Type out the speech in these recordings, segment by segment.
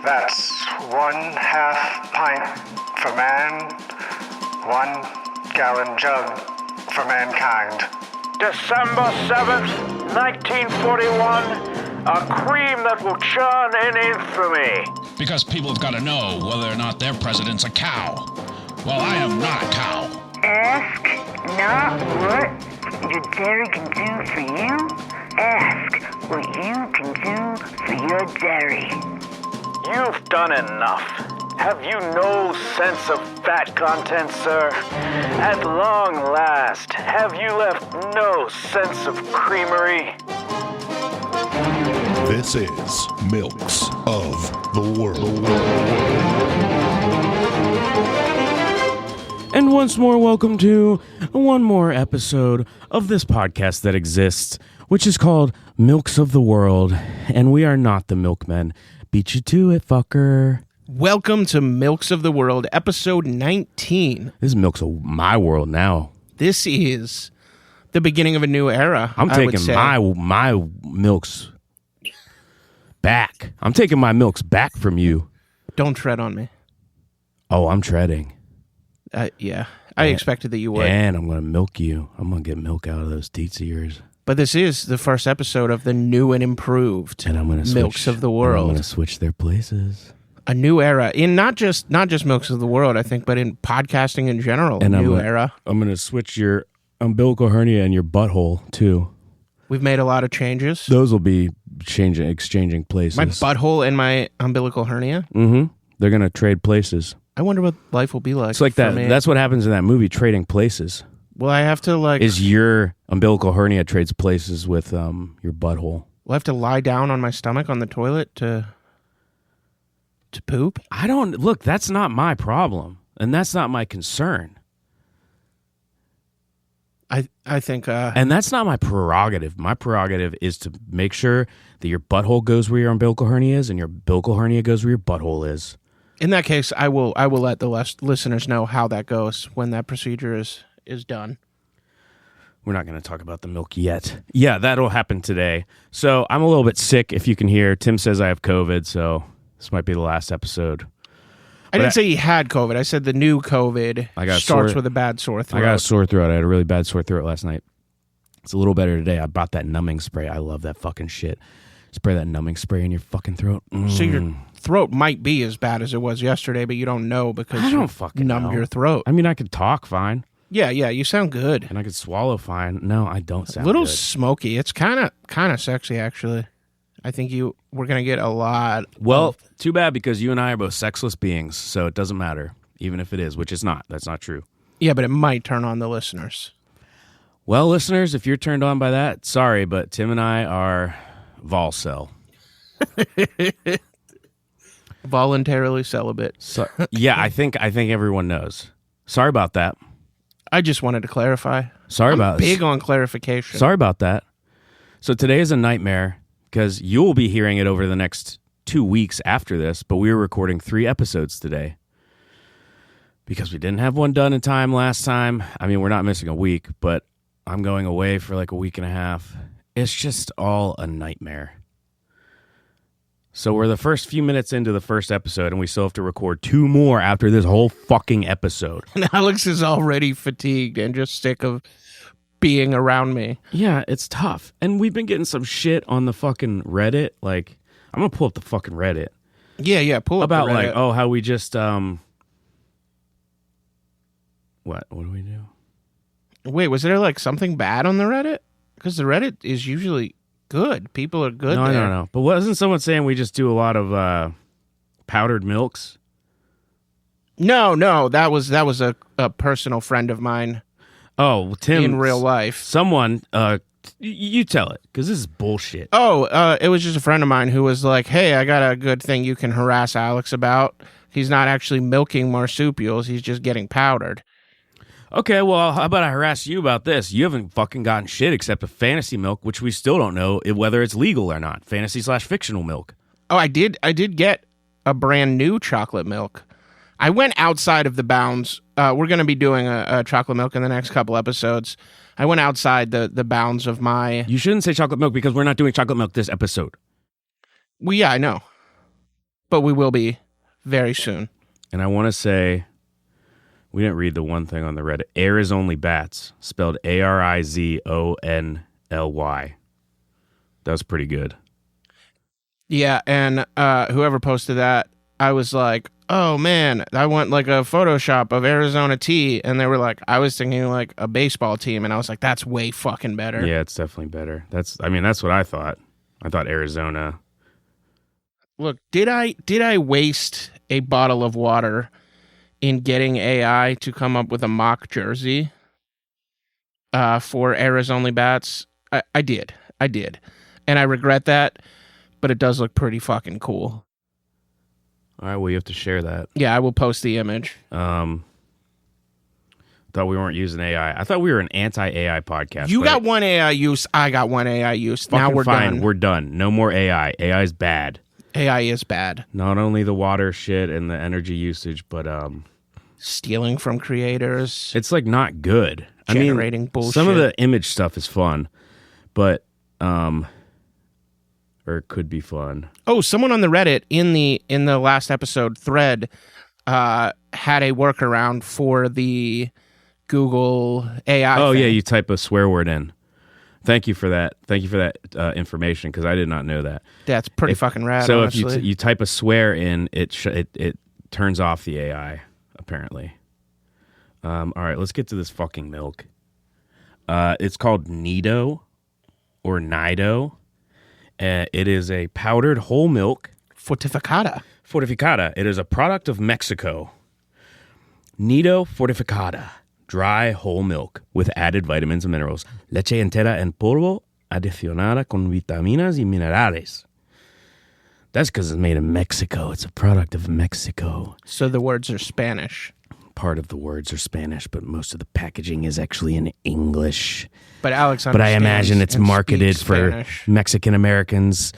That's 1/2 pint for man, 1 gallon jug for mankind. December 7th, 1941, a cream that will churn in infamy. Because people have got to know whether or not their president's a cow. Well, I am not a cow. Ask not what your dairy can do for you. Ask what you can do for your dairy. You've done enough. Have you no sense of fat content, sir? At long last, have you left no sense of creamery? This is Milks of the World. And once more, welcome to one more episode of this podcast that exists, which is called Milks of the World. And we are not the milkmen. Beat you to it, fucker. Welcome to Milks of the World, episode 19. This is Milks of my world now. This is the beginning of a new era. I'm taking my milks back. I'm taking my milks back from you. Don't tread on me. Oh, I'm treading. Yeah, I expected that you would. And I'm going to milk you. I'm going to get milk out of those teats of yours. But this is the first episode of the new and improved And I'm going to Milks of the World. I'm going to switch their places. A new era in not just Milks of the World, I think, but in podcasting in general. And era. I'm going to switch your umbilical hernia and your butthole too. We've made a lot of changes. Those will be exchanging places. My butthole and my umbilical hernia. Mm-hmm. They're going to trade places. I wonder what life will be like. It's like that. me. That's what happens in that movie, Trading Places. Will I have to Is your umbilical hernia trades places with your butthole? Will I have to lie down on my stomach on the toilet to poop? I don't look. That's not my problem, and that's not my concern. I think, and that's not my prerogative. My prerogative is to make sure that your butthole goes where your umbilical hernia is, and your umbilical hernia goes where your butthole is. In that case, I will let the listeners know how that goes when that procedure is done. We're not going to talk about the milk yet. Yeah, that'll happen today. So I'm a little bit sick, if you can hear. Tim says I have COVID, so this might be the last episode. I didn't say he had COVID. I said the new COVID starts with a bad sore throat. I got a sore throat. I had a really bad sore throat last night. It's a little better today. I bought that numbing spray. I love that fucking shit. Spray that numbing spray in your fucking throat. So your throat might be as bad as it was yesterday, but you don't know because I don't fucking numb know. your throat. I mean, I could talk fine. Yeah, you sound good. And I could swallow fine. No, I don't sound a little good. smoky. It's kind of sexy, actually. I think we're going to get a lot. Well, too bad because you and I are both sexless beings, so it doesn't matter, even if it is, which is not. That's not true. Yeah, but it might turn on the listeners. Well, listeners, if you're turned on by that, sorry, but Tim and I are Volcel. Voluntarily celibate. So, yeah, I think everyone knows. Sorry about that. I just wanted to clarify. I'm big on clarification. Sorry about that. So today is a nightmare because you'll be hearing it over the next 2 weeks after this, but we were recording 3 episodes today because we didn't have one done in time last time. I mean, we're not missing a week, but I'm going away for like a week and a half. It's just all a nightmare. So we're the first few minutes into the first episode, and we still have to record 2 more after this whole fucking episode. And Alex is already fatigued and just sick of being around me. Yeah, it's tough. And we've been getting some shit on the fucking Reddit. Like, I'm going to pull up the fucking Reddit. Yeah, pull up about the Reddit. Like, oh, how we just, What do we do? Wait, was there like something bad on the Reddit? Because the Reddit is usually good. People are good there. No. But wasn't someone saying we just do a lot of powdered milks? No. That was a personal friend of mine. Oh, well, Tim. In real life. Someone, you tell it, because this is bullshit. Oh, it was just a friend of mine who was like, hey, I got a good thing you can harass Alex about. He's not actually milking marsupials. He's just getting powdered. Okay, well, how about I harass you about this? You haven't fucking gotten shit except a fantasy milk, which we still don't know whether it's legal or not. Fantasy/fictional milk. Oh, I did get a brand new chocolate milk. I went outside of the bounds. We're going to be doing a chocolate milk in the next couple episodes. I went outside the bounds of my... You shouldn't say chocolate milk because we're not doing chocolate milk this episode. Well, yeah, I know. but we will be very soon. And I want to say, we didn't read the one thing on the Reddit. Arizonly Bats, spelled Arizonly. That was pretty good. Yeah, and whoever posted that, I was like, oh man, I want like a Photoshop of Arizona tea. And they were like, I was thinking like a baseball team. And I was like, that's way fucking better. Yeah, it's definitely better. That's what I thought. I thought Arizona. Look, did I waste a bottle of water in getting AI to come up with a mock jersey for Arizonly Bats? I did. And I regret that, but it does look pretty fucking cool. All right, well, you have to share that. Yeah, I will post the image. Thought we weren't using AI. I thought we were an anti-AI podcast. You got one AI use. I got one AI use. Now we're fine. done. We're done. No more AI. AI is bad. AI is bad. Not only the water shit and the energy usage, but Stealing from creators. it's like not good. Generating bullshit. Some of the image stuff is fun, but or it could be fun. Oh, someone on the Reddit in the last episode thread had a workaround for the Google AI. Oh thing. yeah, you type a swear word in. Thank you for that. Thank you for that information because I did not know that. That's pretty fucking rad. So honestly. if you type a swear in, it turns off the AI apparently. All right, let's get to this fucking milk. It's called NIDO or NIDO. It is a powdered whole milk. Fortificata. It is a product of Mexico. NIDO Fortificada. Dry whole milk with added vitamins and minerals. Leche entera en polvo adicionada con vitaminas y minerales. That's because it's made in Mexico. It's a product of Mexico. So the words are Spanish. Part of the words are Spanish, but most of the packaging is actually in English. But Alex But I imagine it's and marketed speaks for Spanish. Mexican Americans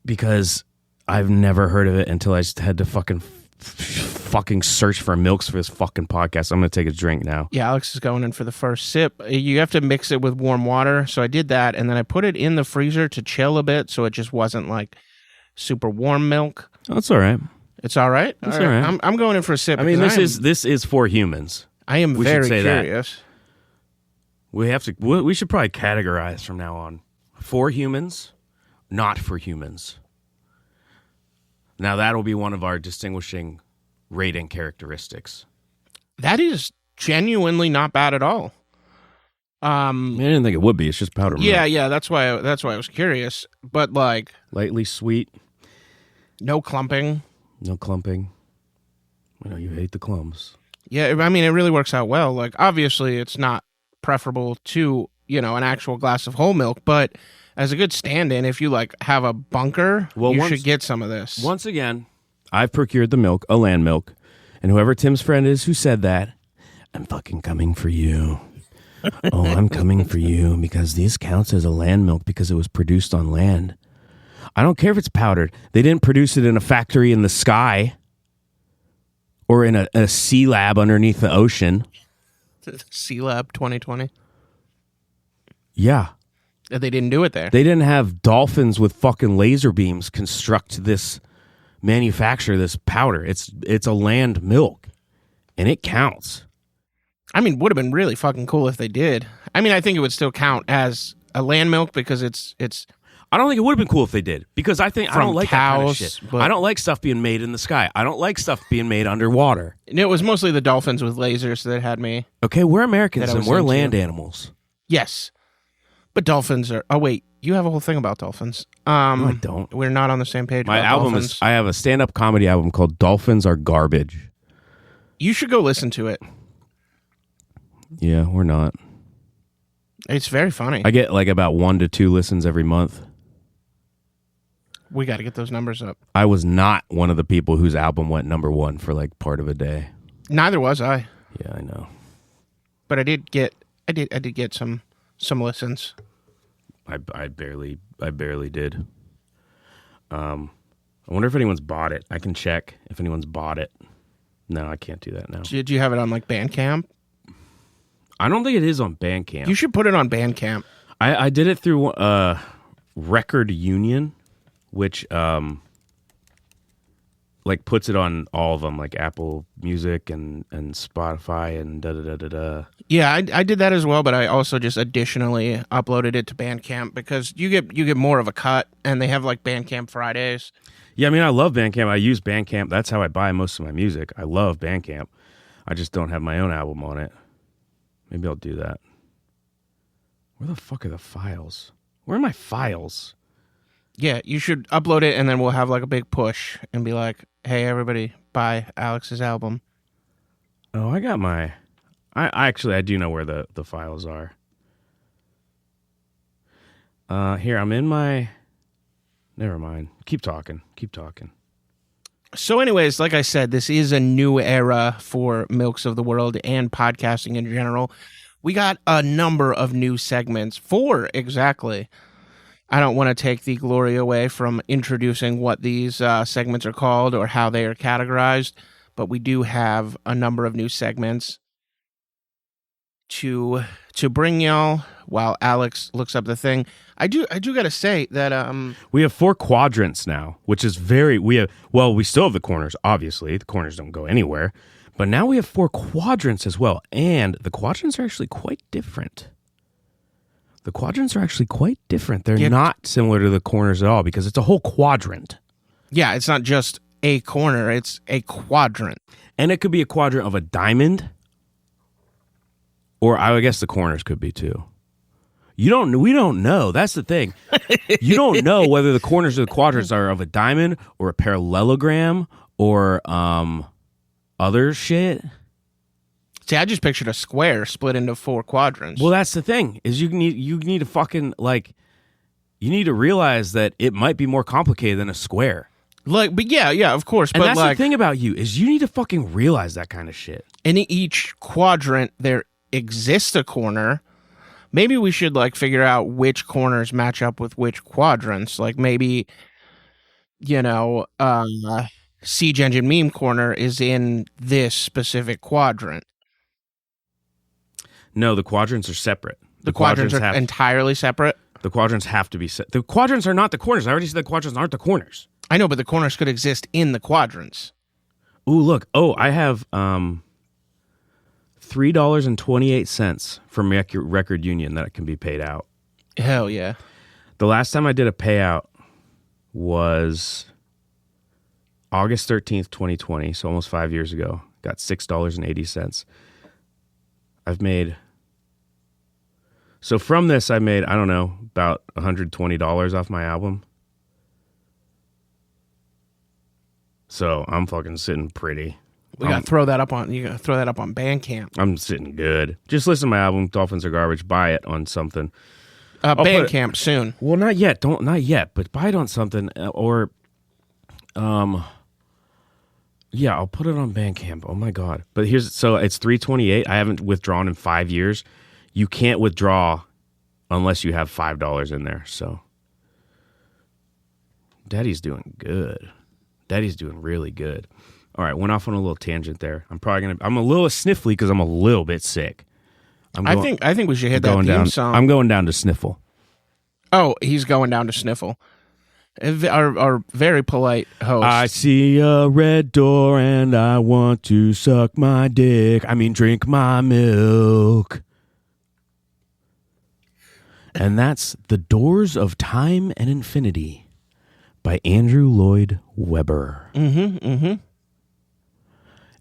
because I've never heard of it until I just had to fucking search for milks for this fucking podcast. I'm going to take a drink now. Yeah, Alex is going in for the first sip. You have to mix it with warm water. So I did that, and then I put it in the freezer to chill a bit so it just wasn't like super warm milk. Oh, that's all right. It's all right? It's all right. I'm going in for a sip. I mean, because this is for humans. I am we should very say that. curious. We should probably categorize from now on. For humans, not for humans. Now that'll be one of our distinguishing rating characteristics. That is genuinely not bad at all. I didn't think it would be. It's just powder milk. Yeah. That's why I was curious. But like, Lightly sweet, no clumping. no clumping. I know you hate the clumps. Yeah, I mean, it really works out well. Like, obviously, it's not preferable to, an actual glass of whole milk, but as a good stand-in, if you, like, have a bunker, you should get some of this. Once again, I've procured the milk, a land milk, and whoever Tim's friend is who said that, I'm fucking coming for you. Oh, I'm coming for you because this counts as a land milk because it was produced on land. I don't care if it's powdered. They didn't produce it in a factory in the sky or in a sea lab underneath the ocean. Sea Lab 2020. Yeah. They didn't do it there. They didn't have dolphins with fucking laser beams manufacture this powder. It's a land milk, and it counts. I mean, would have been really fucking cool if they did. I mean, I think it would still count as a land milk because it's I don't think it would have been cool if they did because I don't like that kind of cows, shit. but- I don't like stuff being made in the sky. I don't like stuff being made underwater. it was mostly the dolphins with lasers that had me. Okay, we're Americans That I and was we're into. land animals. Yes. But dolphins are... Oh, wait. You have a whole thing about dolphins. I don't. We're not on the same page My about album dolphins. is I have a stand-up comedy album called Dolphins Are Garbage. You should go listen to it. Yeah, we're not. It's very funny. I get like about 1 to 2 listens every month. We got to get those numbers up. I was not one of the people whose album went number 1 for like part of a day. Neither was I. Yeah, I know. But I did get some listens. I barely did. I wonder if anyone's bought it. I can check if anyone's bought it. No, I can't do that now. Did you have it on like Bandcamp? I don't think it is on Bandcamp. You should put it on Bandcamp. I did it through Record Union, which like puts it on all of them, like Apple Music and Spotify and da-da-da-da-da. Yeah, I did that as well, but I also just additionally uploaded it to Bandcamp because you get more of a cut, and they have like Bandcamp Fridays. Yeah, I mean, I love Bandcamp. I use Bandcamp. That's how I buy most of my music. I love Bandcamp. I just don't have my own album on it. Maybe I'll do that. Where the fuck are the files? Where are my files? Yeah, you should upload it, and then we'll have like a big push and be like, hey, everybody, buy Alex's album. Oh, I got my... I do know where the files are. Here, I'm in my... Never mind. Keep talking. So anyways, like I said, this is a new era for Milks of the World and podcasting in general. We got a number of new segments, 4 exactly. I don't want to take the glory away from introducing what these segments are called or how they are categorized, but we do have a number of new segments to bring y'all while Alex looks up the thing. I do got to say that we have 4 quadrants now, which is we still have the corners, obviously. The corners don't go anywhere. But now we have 4 quadrants as well, and the quadrants are actually quite different. They're not similar to the corners at all because it's a whole quadrant. Yeah, it's not just a corner, it's a quadrant. And it could be a quadrant of a diamond, or I guess the corners could be too. We don't know. That's the thing. You don't know whether the corners of the quadrants are of a diamond or a parallelogram or other shit. See, I just pictured a square split into 4 quadrants. Well, that's the thing, is you need to fucking, like, you need to realize that it might be more complicated than a square. Like, but yeah, of course. And but that's like, the thing about you, is you need to fucking realize that kind of shit. In each quadrant, there exists a corner. Maybe we should, like, figure out which corners match up with which quadrants. Like, maybe, Siege Engine Meme Corner is in this specific quadrant. No, the quadrants are separate. The quadrants are entirely separate? The quadrants have to be set. The quadrants are not the corners. I already said the quadrants aren't the corners. I know, but the corners could exist in the quadrants. Ooh, look. Oh, I have $3.28 from Record Union that can be paid out. Hell yeah. The last time I did a payout was August 13th, 2020, so almost 5 years ago. Got $6.80. I've made... So from this, I made, I don't know, about $120 off my album. So I'm fucking sitting pretty. You gotta throw that up on Bandcamp. I'm sitting good. Just listen to my album, Dolphins Are Garbage. Buy it on something. Bandcamp soon. Well, not yet. Not yet. But buy it on something, or, yeah, I'll put it on Bandcamp. Oh my god! But so it's $3.28. I haven't withdrawn in 5 years. You can't withdraw unless you have $5 in there. So, Daddy's doing good. Daddy's doing really good. All right, went off on a little tangent there. I'm a little sniffly because I'm a little bit sick. I think we should hit that theme song. I'm going down to sniffle. Oh, he's going down to sniffle. Our very polite host. I see a red door and I want to suck my dick. I mean, drink my milk. And that's The Doors of Time and Infinity by Andrew Lloyd Webber. And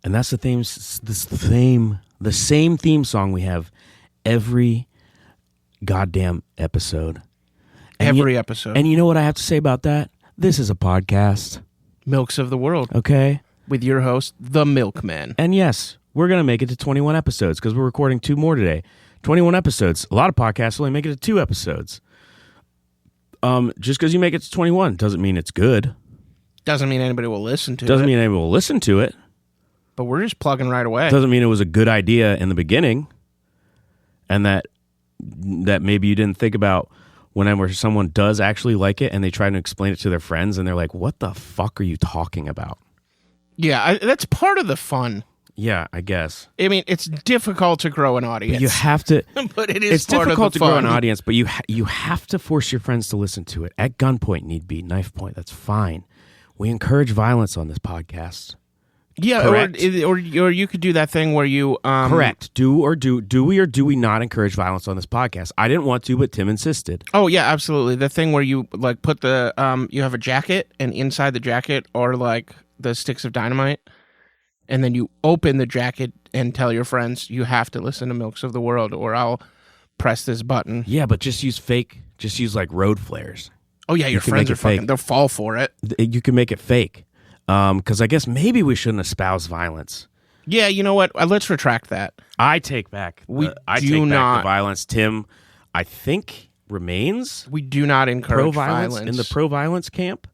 that's the same theme song we have every goddamn episode. Every episode. And you know what I have to say about that? This is a podcast. Milks of the World. Okay? With your host, The Milkman. And yes, we're going to make it to 21 episodes because we're recording 2 more today. 21 episodes. A lot of podcasts only make it to 2 episodes. Just because you make it to 21 doesn't mean it's good. Doesn't mean anybody will listen to it. Doesn't mean anybody will listen to it. But we're just plugging right away. Doesn't mean it was a good idea in the beginning. And that maybe you didn't think about whenever someone does actually like it and they try to explain it to their friends and they're like, what the fuck are you talking about? Yeah, that's part of the fun. Yeah, I guess. I mean, it's difficult to grow an audience. But you have to. But it is it's part difficult of the to grow fun. an audience, but you have to force your friends to listen to it. At gunpoint, need be, knife point, that's fine. We encourage violence on this podcast. Yeah, Correct. or you could do that thing where you Correct. Do we not encourage violence on this podcast? I didn't want to, but Tim insisted. Oh yeah, absolutely. The thing where you like put the you have a jacket, and inside the jacket are like the sticks of dynamite, and then you open the jacket and tell your friends you have to listen to Milks of the World, or I'll press this button. Yeah, but just use like road flares. Oh yeah, your can friends make are it fake. fucking. They'll fall for it. You can make it fake. Because I guess maybe we shouldn't espouse violence. Yeah, you know what? Let's retract that. I take back. I take back the violence. Tim, I think remains We do not encourage pro-violence violence in the pro-violence camp.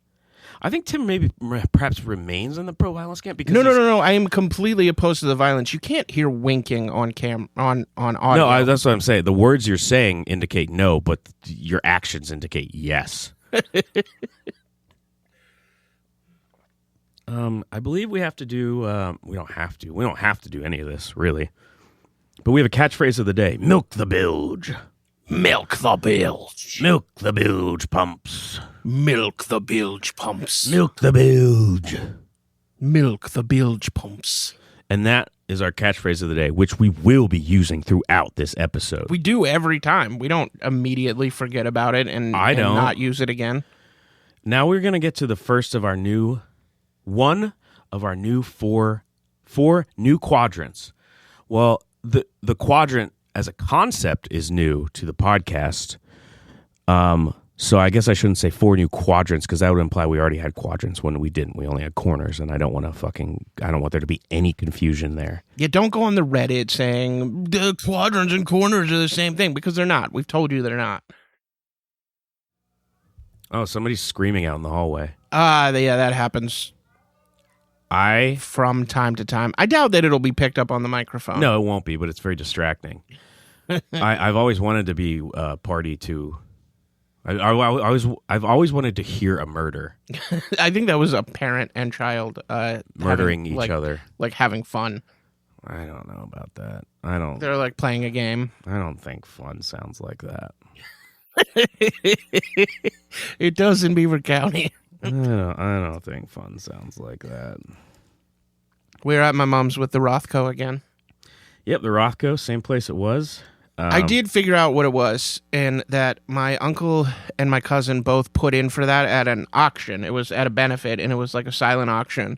I think Tim perhaps remains in the pro-violence camp because No. I am completely opposed to the violence. You can't hear winking on on audio. No, that's what I'm saying. The words you're saying indicate no, but your actions indicate yes. I believe we have to do. We don't have to. We don't have to do any of this really. But we have a catchphrase of the day: "Milk the bilge, Milk the bilge. milk the bilge pumps, Milk the bilge pumps. milk the bilge." Milk the bilge pumps. And that is our catchphrase of the day, which we will be using throughout this episode. We do every time. We don't immediately forget about it and not use it again. Now we're going to get to the first of our new. One of our new four new quadrants. Well, the quadrant as a concept is new to the podcast. So I guess I shouldn't say 4 new quadrants because that would imply we already had quadrants when we didn't. We only had corners, and I don't want there to be any confusion there. Yeah, don't go on the Reddit saying the quadrants and corners are the same thing because they're not. We've told you they're not. Oh, somebody's screaming out in the hallway. Yeah, that happens. From time to time. I doubt that it'll be picked up on the microphone. No, it won't be, but it's very distracting. I've always wanted to be party to. I've always wanted to hear a murder. I think that was a parent and child murdering each other, like having fun. I don't know about that. They're like playing a game. I don't think fun sounds like that. It does in Beaver County. I don't think fun sounds like that. We're at my mom's with the Rothko again. Yep, the Rothko, same place it was. I did figure out what it was, and that my uncle and my cousin both put in for that at an auction. It was at a benefit, and it was like a silent auction.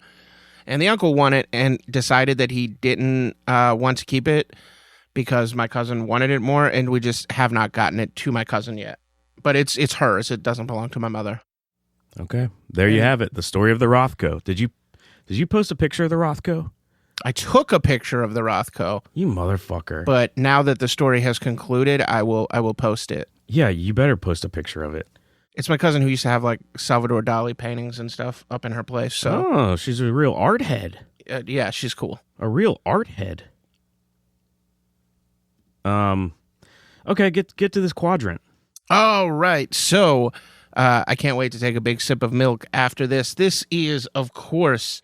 And the uncle won it and decided that he didn't want to keep it because my cousin wanted it more, and we just have not gotten it to my cousin yet. But it's hers. It doesn't belong to my mother. Okay, there you have it. The story of the Rothko. Did you post a picture of the Rothko? I took a picture of the Rothko. You motherfucker. But now that the story has concluded, I will post it. Yeah, you better post a picture of it. It's my cousin who used to have like Salvador Dali paintings and stuff up in her place. So oh, she's a real art head. Yeah, she's cool. A real art head. Okay, get to this quadrant. All right. So I can't wait to take a big sip of milk after this. This is, of course,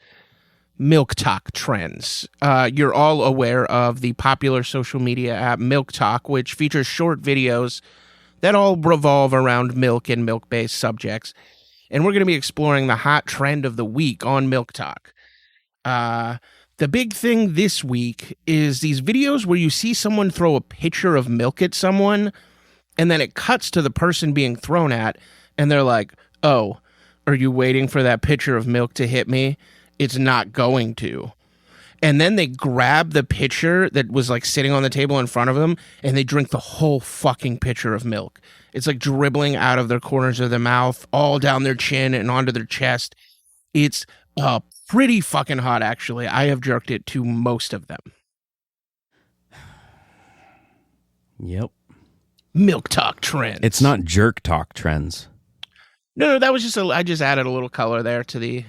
Milk Talk Trends. You're all aware of the popular social media app Milk Talk, which features short videos that all revolve around milk and milk-based subjects. And we're going to be exploring the hot trend of the week on Milk Talk. The big thing this week is these videos where you see someone throw a pitcher of milk at someone, and then it cuts to the person being thrown at, and they're like, oh, are you waiting for that pitcher of milk to hit me? It's not going to. And then they grab the pitcher that was like sitting on the table in front of them, and they drink the whole fucking pitcher of milk. It's like dribbling out of their corners of their mouth, all down their chin and onto their chest. It's pretty fucking hot, actually. I have jerked it to most of them. Yep. Milk Talk Trends. It's not jerk talk trends. No, that was just I just added a little color there to the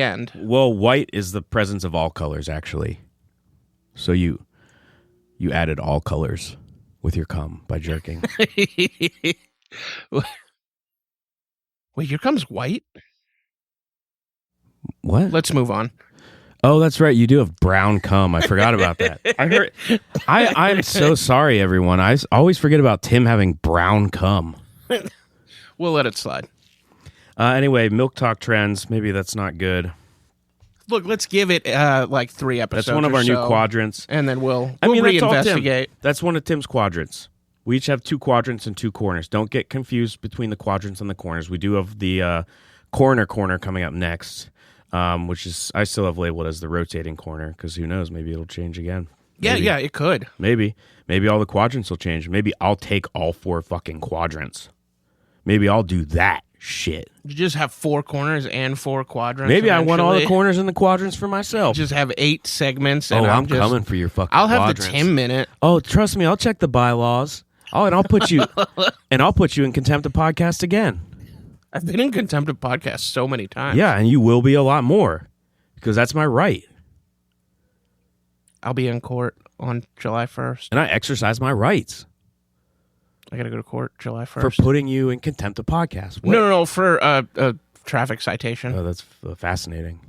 end. Well, white is the presence of all colors, actually. So you added all colors with your cum by jerking. Wait, your cum's white? What? Let's move on. Oh, that's right. You do have brown cum. I forgot about that. I heard. I'm so sorry, everyone. I always forget about Tim having brown cum. We'll let it slide. Anyway, milk talk trends. Maybe that's not good. Look, let's give it like 3 episodes. That's one of our new quadrants. And then we'll that's all Tim. reinvestigate. That's one of Tim's quadrants. We each have 2 quadrants and 2 corners. Don't get confused between the quadrants and the corners. We do have the corner coming up next, which is I still have labeled as the rotating corner because who knows? Maybe it'll change again. Maybe. Yeah, it could. Maybe all the quadrants will change. Maybe I'll take all 4 fucking quadrants. Maybe I'll do that shit. You just have 4 corners and 4 quadrants. Maybe I want all the corners and the quadrants for myself. Just have 8 segments. And I'm coming for your fucking I'll have quadrants. the Tim minute. Oh, trust me, I'll check the bylaws. Oh, and I'll put you in contempt of podcast again. I've been in contempt of podcast so many times. Yeah, and you will be a lot more because that's my right. I'll be in court on July 1st. And I exercise my rights. I got to go to court July 1st. For putting you in contempt of podcast. What? No, for a traffic citation. Oh, that's fascinating.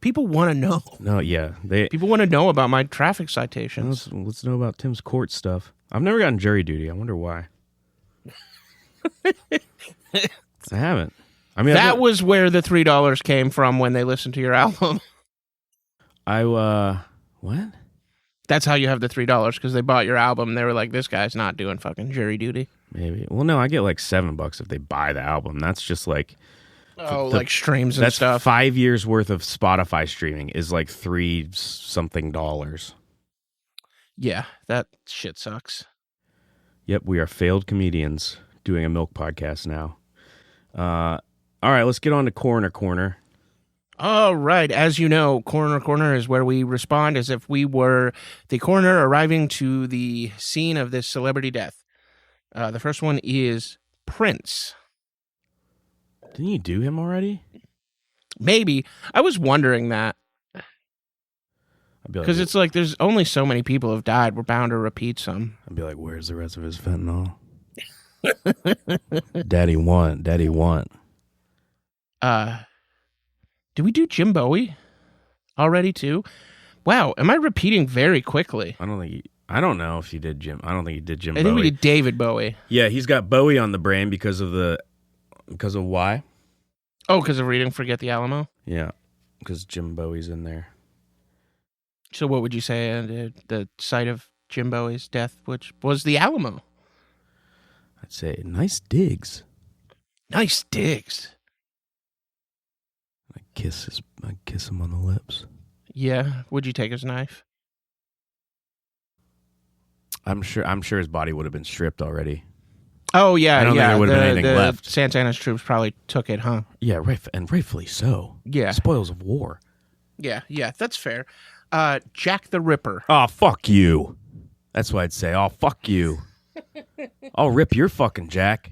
People want to know. No, yeah. People want to know about my traffic citations. Let's know about Tim's court stuff. I've never gotten jury duty. I wonder why. I haven't. I mean, that was where the $3 came from when they listened to your album. What? That's how you have the $3 because they bought your album. And they were like, "This guy's not doing fucking jury duty." Maybe. Well, no, I get like $7 if they buy the album. That's just like like streams and that's stuff. 5 years worth of Spotify streaming is like $3 something. Yeah, that shit sucks. Yep, we are failed comedians doing a milk podcast now. All right, let's get on to Corner. All right. As you know, Corner is where we respond as if we were the coroner arriving to the scene of this celebrity death. The first one is Prince. Didn't you do him already? Maybe. I was wondering that. Because it's like there's only so many people have died. We're bound to repeat some. I'd be like, where's the rest of his fentanyl? Daddy want. Did we do Jim Bowie already too? Wow, am I repeating very quickly? I don't know if you did Jim. I don't think you did Jim Bowie. I think we did David Bowie. Yeah, he's got Bowie on the brain because of why? Oh, because of reading Forget the Alamo? Yeah, because Jim Bowie's in there. So what would you say the site of Jim Bowie's death, which was the Alamo? I'd say nice digs. Nice digs. I kiss him on the lips. Yeah. Would you take his knife? I'm sure his body would have been stripped already. Oh yeah, I don't think there would have been anything left. Santana's troops probably took it, huh? Yeah, and rightfully so. Yeah. Spoils of war. Yeah, that's fair. Jack the Ripper. Oh, fuck you. That's what I'd say. Oh, fuck you. I'll rip your fucking Jack.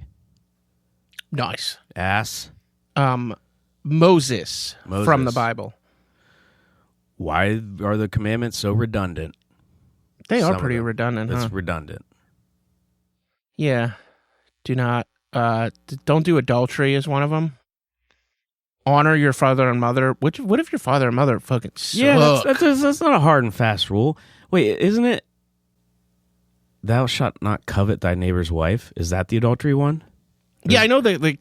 Nice. Ass. Moses from the Bible. Why are the commandments so redundant? They are pretty redundant, huh? It's redundant. Yeah. Do not, don't do adultery is one of them. Honor your father and mother. What if your father and mother fucking suck? Yeah, that's not a hard and fast rule. Wait, isn't it? Thou shalt not covet thy neighbor's wife. Is that the adultery one? Yeah, I know the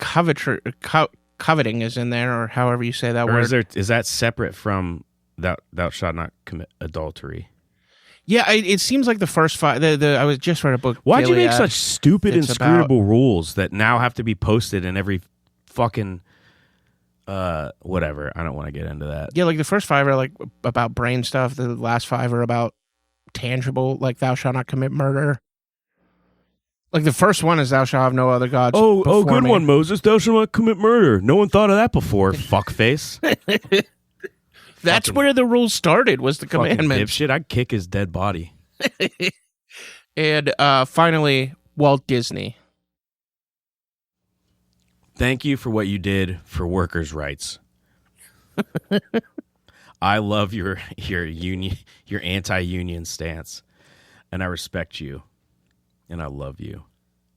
coveting is in there, or however you say that word. Is that separate from thou shalt not commit adultery? Yeah, it seems like the first 5. I was just read a book. Why'd you make such stupid, inscrutable rules that now have to be posted in every fucking whatever? I don't want to get into that. Yeah, like the first 5 are like about brain stuff. The last 5 are about tangible, like thou shalt not commit murder. Like the first one is thou shalt have no other gods. Oh, good me. One, Moses. Thou shalt not commit murder. No one thought of that before. Fuckface. That's where the rules started. Was the commandment? Dipshit. I'd kick his dead body. And finally, Walt Disney. Thank you for what you did for workers' rights. I love your anti-union stance, and I respect you, and I love you,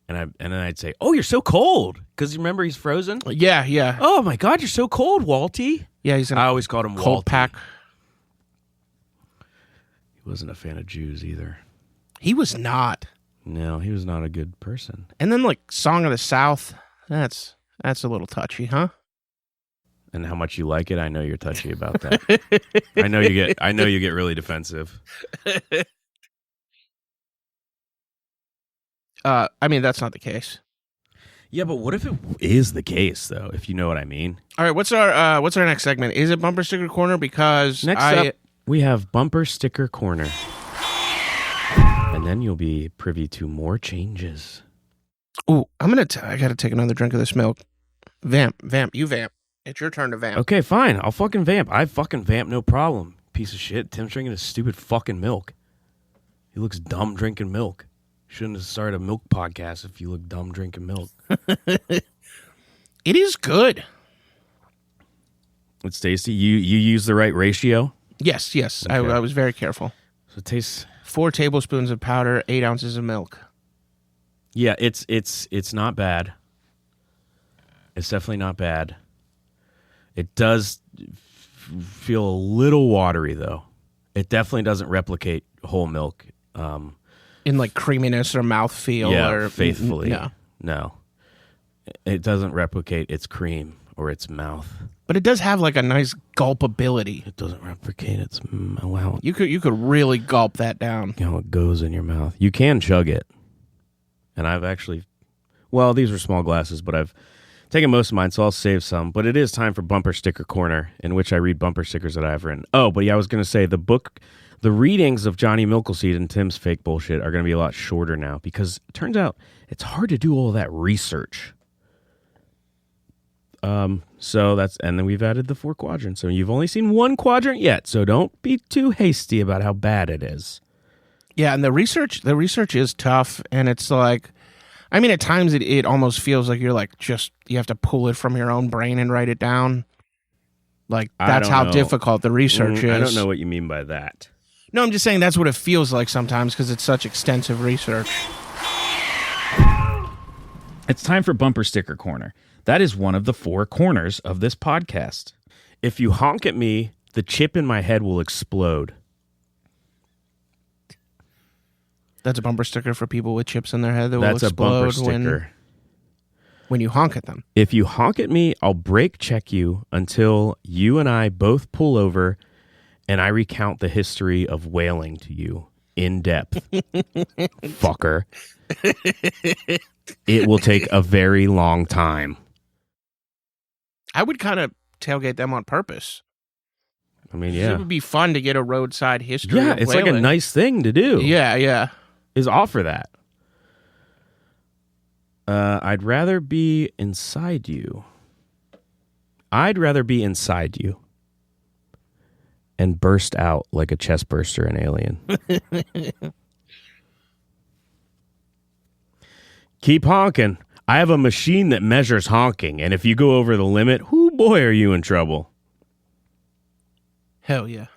and then I'd say, "Oh, you're so cold," because you remember he's frozen. Yeah. Oh my God, you're so cold, Walty. Yeah, I always called him cold Walty. Pack. He wasn't a fan of Jews either. He was not. No, he was not a good person. And then like Song of the South. That's That's a little touchy, huh? And how much you like it, I know you're touchy about that. I know you get really defensive. I mean, that's not the case. Yeah, but what if it is the case, though? If you know what I mean. All right, what's our next segment? Is it Bumper Sticker Corner? Because Next up, we have Bumper Sticker Corner. And then you'll be privy to more changes. Ooh, I gotta take another drink of this milk. Vamp, you vamp. It's your turn to vamp. Okay, fine. I'll fucking vamp. I fucking vamp, no problem. Piece of shit. Tim's drinking his stupid fucking milk. He looks dumb drinking milk. Shouldn't have started a milk podcast if you look dumb drinking milk. It is good. It's tasty. You use the right ratio? Yes. Okay. I was very careful. So it tastes... 4 tablespoons of powder, 8 ounces of milk. Yeah, it's not bad. It's definitely not bad. It does feel a little watery, though. It definitely doesn't replicate whole milk. In like creaminess or mouthfeel? Yeah, or faithfully. No. It doesn't replicate its cream or its mouth. But it does have like a nice gulpability. It doesn't replicate its wow. You could really gulp that down. You know, it goes in your mouth. You can chug it. And I've actually, well, these are small glasses, but I've taken most of mine, so I'll save some. But it is time for Bumper Sticker Corner, in which I read bumper stickers that I've written. Oh, but yeah, I was going to say the readings of Johnny Milkleseed and Tim's fake bullshit are going to be a lot shorter now, because it turns out it's hard to do all that research. So and then we've added the 4 quadrants. So you've only seen 1 quadrant yet, so don't be too hasty about how bad it is. Yeah, and the research is tough, and it's like, I mean, at times it almost feels like you're like you have to pull it from your own brain and write it down. Like, that's how difficult the research is. I don't know what you mean by that. No, I'm just saying that's what it feels like sometimes because it's such extensive research. It's time for Bumper Sticker Corner. That is one of the 4 corners of this podcast. If you honk at me, the chip in my head will explode. That's a bumper sticker for people with chips in their head that will That's a bumper explode sticker. when you honk at them. If you honk at me, I'll brake check you until you and I both pull over and I recount the history of whaling to you in depth. Fucker. It will take a very long time. I would kind of tailgate them on purpose. I mean, yeah. It would be fun to get a roadside history Yeah, of it's whaling. like a nice thing to do. Yeah. Is offer that. I'd rather be inside you. And burst out like a chest burster in Alien. Keep honking. I have a machine that measures honking, and if you go over the limit, whoo boy, are you in trouble. Hell yeah.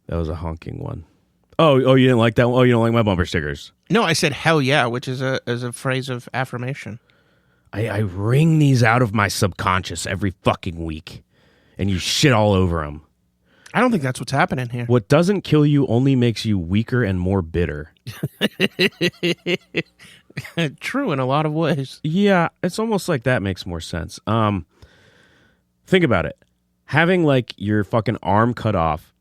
That was a honking one. Oh, you didn't like that one? Oh, you don't like my bumper stickers? No, I said hell yeah, which is a phrase of affirmation. I wring these out of my subconscious every fucking week, and you shit all over them. I don't think that's what's happening here. What doesn't kill you only makes you weaker and more bitter. True in a lot of ways. Yeah, it's almost like that makes more sense. Think about it. Having like your fucking arm cut off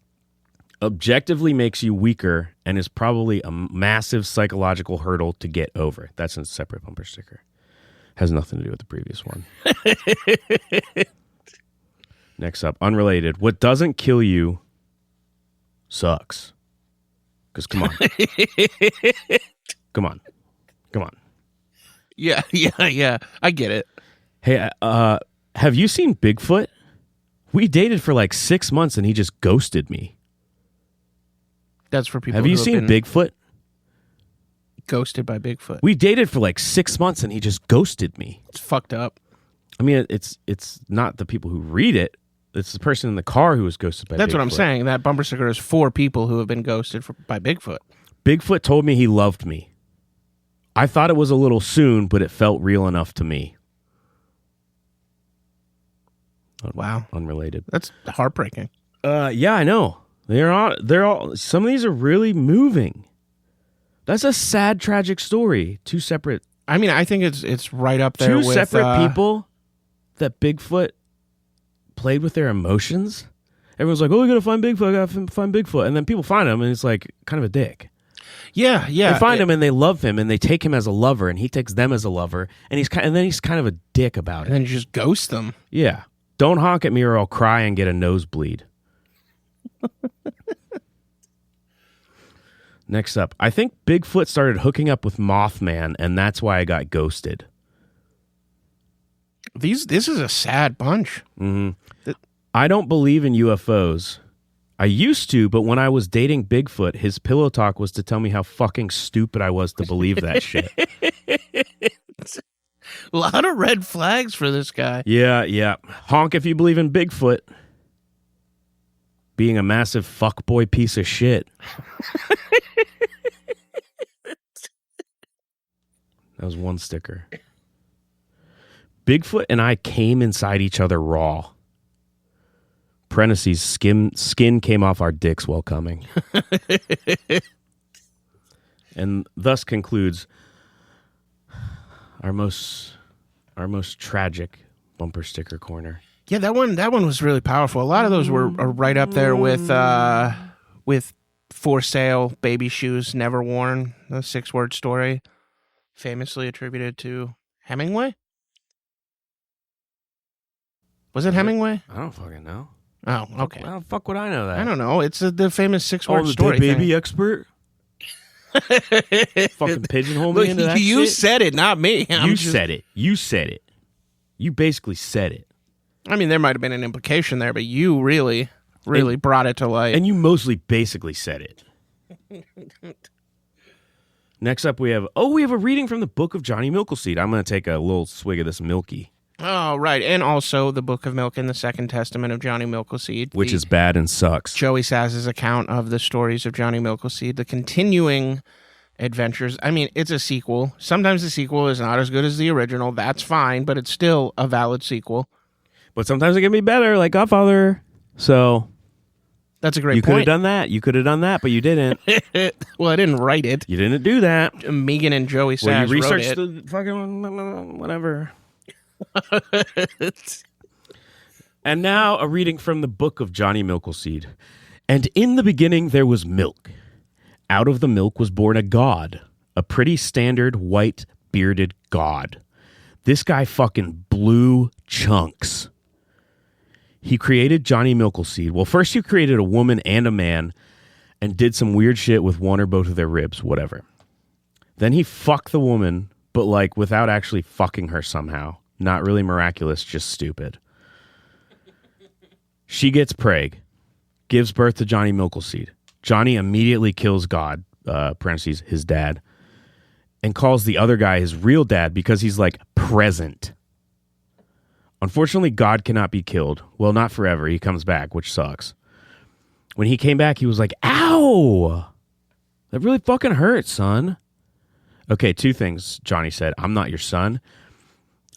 objectively makes you weaker and is probably a massive psychological hurdle to get over. That's a separate bumper sticker. Has nothing to do with the previous one. Next up, unrelated. What doesn't kill you sucks. Because come on. Come on. Yeah. I get it. Hey, have you seen Bigfoot? We dated for like 6 months and he just ghosted me. That's for people Have who you seen been Bigfoot? ghosted by Bigfoot. We dated for like 6 months and he just ghosted me. It's fucked up. I mean, it's not the people who read it. It's the person in the car who was ghosted by That's Bigfoot. what I'm saying. That bumper sticker is for people who have been ghosted by Bigfoot. Bigfoot told me he loved me. I thought it was a little soon, but it felt real enough to me. Wow. Unrelated. That's heartbreaking. Yeah, I know. They're all some of these are really moving. That's a sad, tragic story. Two separate I mean, I think it's right up there two with separate people that Bigfoot played with their emotions? Everyone's like, oh, we gotta find Bigfoot, I gotta find Bigfoot. And then people find him, and it's like kind of a dick. Yeah. They find him, and they love him, and they take him as a lover, and he takes them as a lover, and then he's kind of a dick about it. And then you just ghost them. Yeah. Don't honk at me or I'll cry and get a nosebleed. Next up, I think Bigfoot started hooking up with Mothman, and that's why I got ghosted. This is a sad bunch. Mm-hmm. I don't believe in UFOs. I used to, but when I was dating Bigfoot, his pillow talk was to tell me how fucking stupid I was to believe that shit. A lot of red flags for this guy. Yeah. Honk if you believe in Bigfoot. Being a massive fuckboy piece of shit. That was one sticker. Bigfoot and I came inside each other raw. Parentheses, skin came off our dicks while coming. And thus concludes our most tragic bumper sticker corner. Yeah, that one was really powerful. A lot of those were right up there with For Sale, Baby Shoes Never Worn, the 6-word story, famously attributed to Hemingway. Was it Hemingway? I don't fucking know. Oh, okay. How the fuck would I know that? I don't know. It's the famous 6-word story. The baby thing. expert? Fucking pigeonhole me into that You shit? said it, not me. Said it. You said it. You basically said it. I mean, there might have been an implication there, but you really brought it to light. And you mostly basically said it. Next up, we have a reading from the Book of Johnny Milkleseed. I'm going to take a little swig of this milky. Oh, right. And also the Book of Milk in the Second Testament of Johnny Milkleseed. Which is bad and sucks. Joey Saz's account of the stories of Johnny Milkleseed, the continuing adventures. I mean, it's a sequel. Sometimes the sequel is not as good as the original. That's fine, but it's still a valid sequel. But sometimes it can be better, like Godfather. So that's a great point. You could have done that. You could have done that, but you didn't. Well, I didn't write it. You didn't do that. Megan and Joey Saz you researched wrote it. The fucking whatever. And now a reading from the Book of Johnny Milkleseed. And in the beginning there was milk. Out of the milk was born a god. A pretty standard white bearded god. This guy fucking blew chunks. He created Johnny Milkleseed. Well, first he created a woman and a man and did some weird shit with one or both of their ribs, whatever. Then he fucked the woman, but like without actually fucking her somehow. Not really miraculous, just stupid. She gets preg, gives birth to Johnny Milkleseed. Johnny immediately kills God, parentheses, his dad, and calls the other guy his real dad because he's like present. Unfortunately, God cannot be killed. Well, not forever. He comes back, which sucks. When he came back, he was like, ow! That really fucking hurts, son. Okay, 2 things, Johnny said. I'm not your son.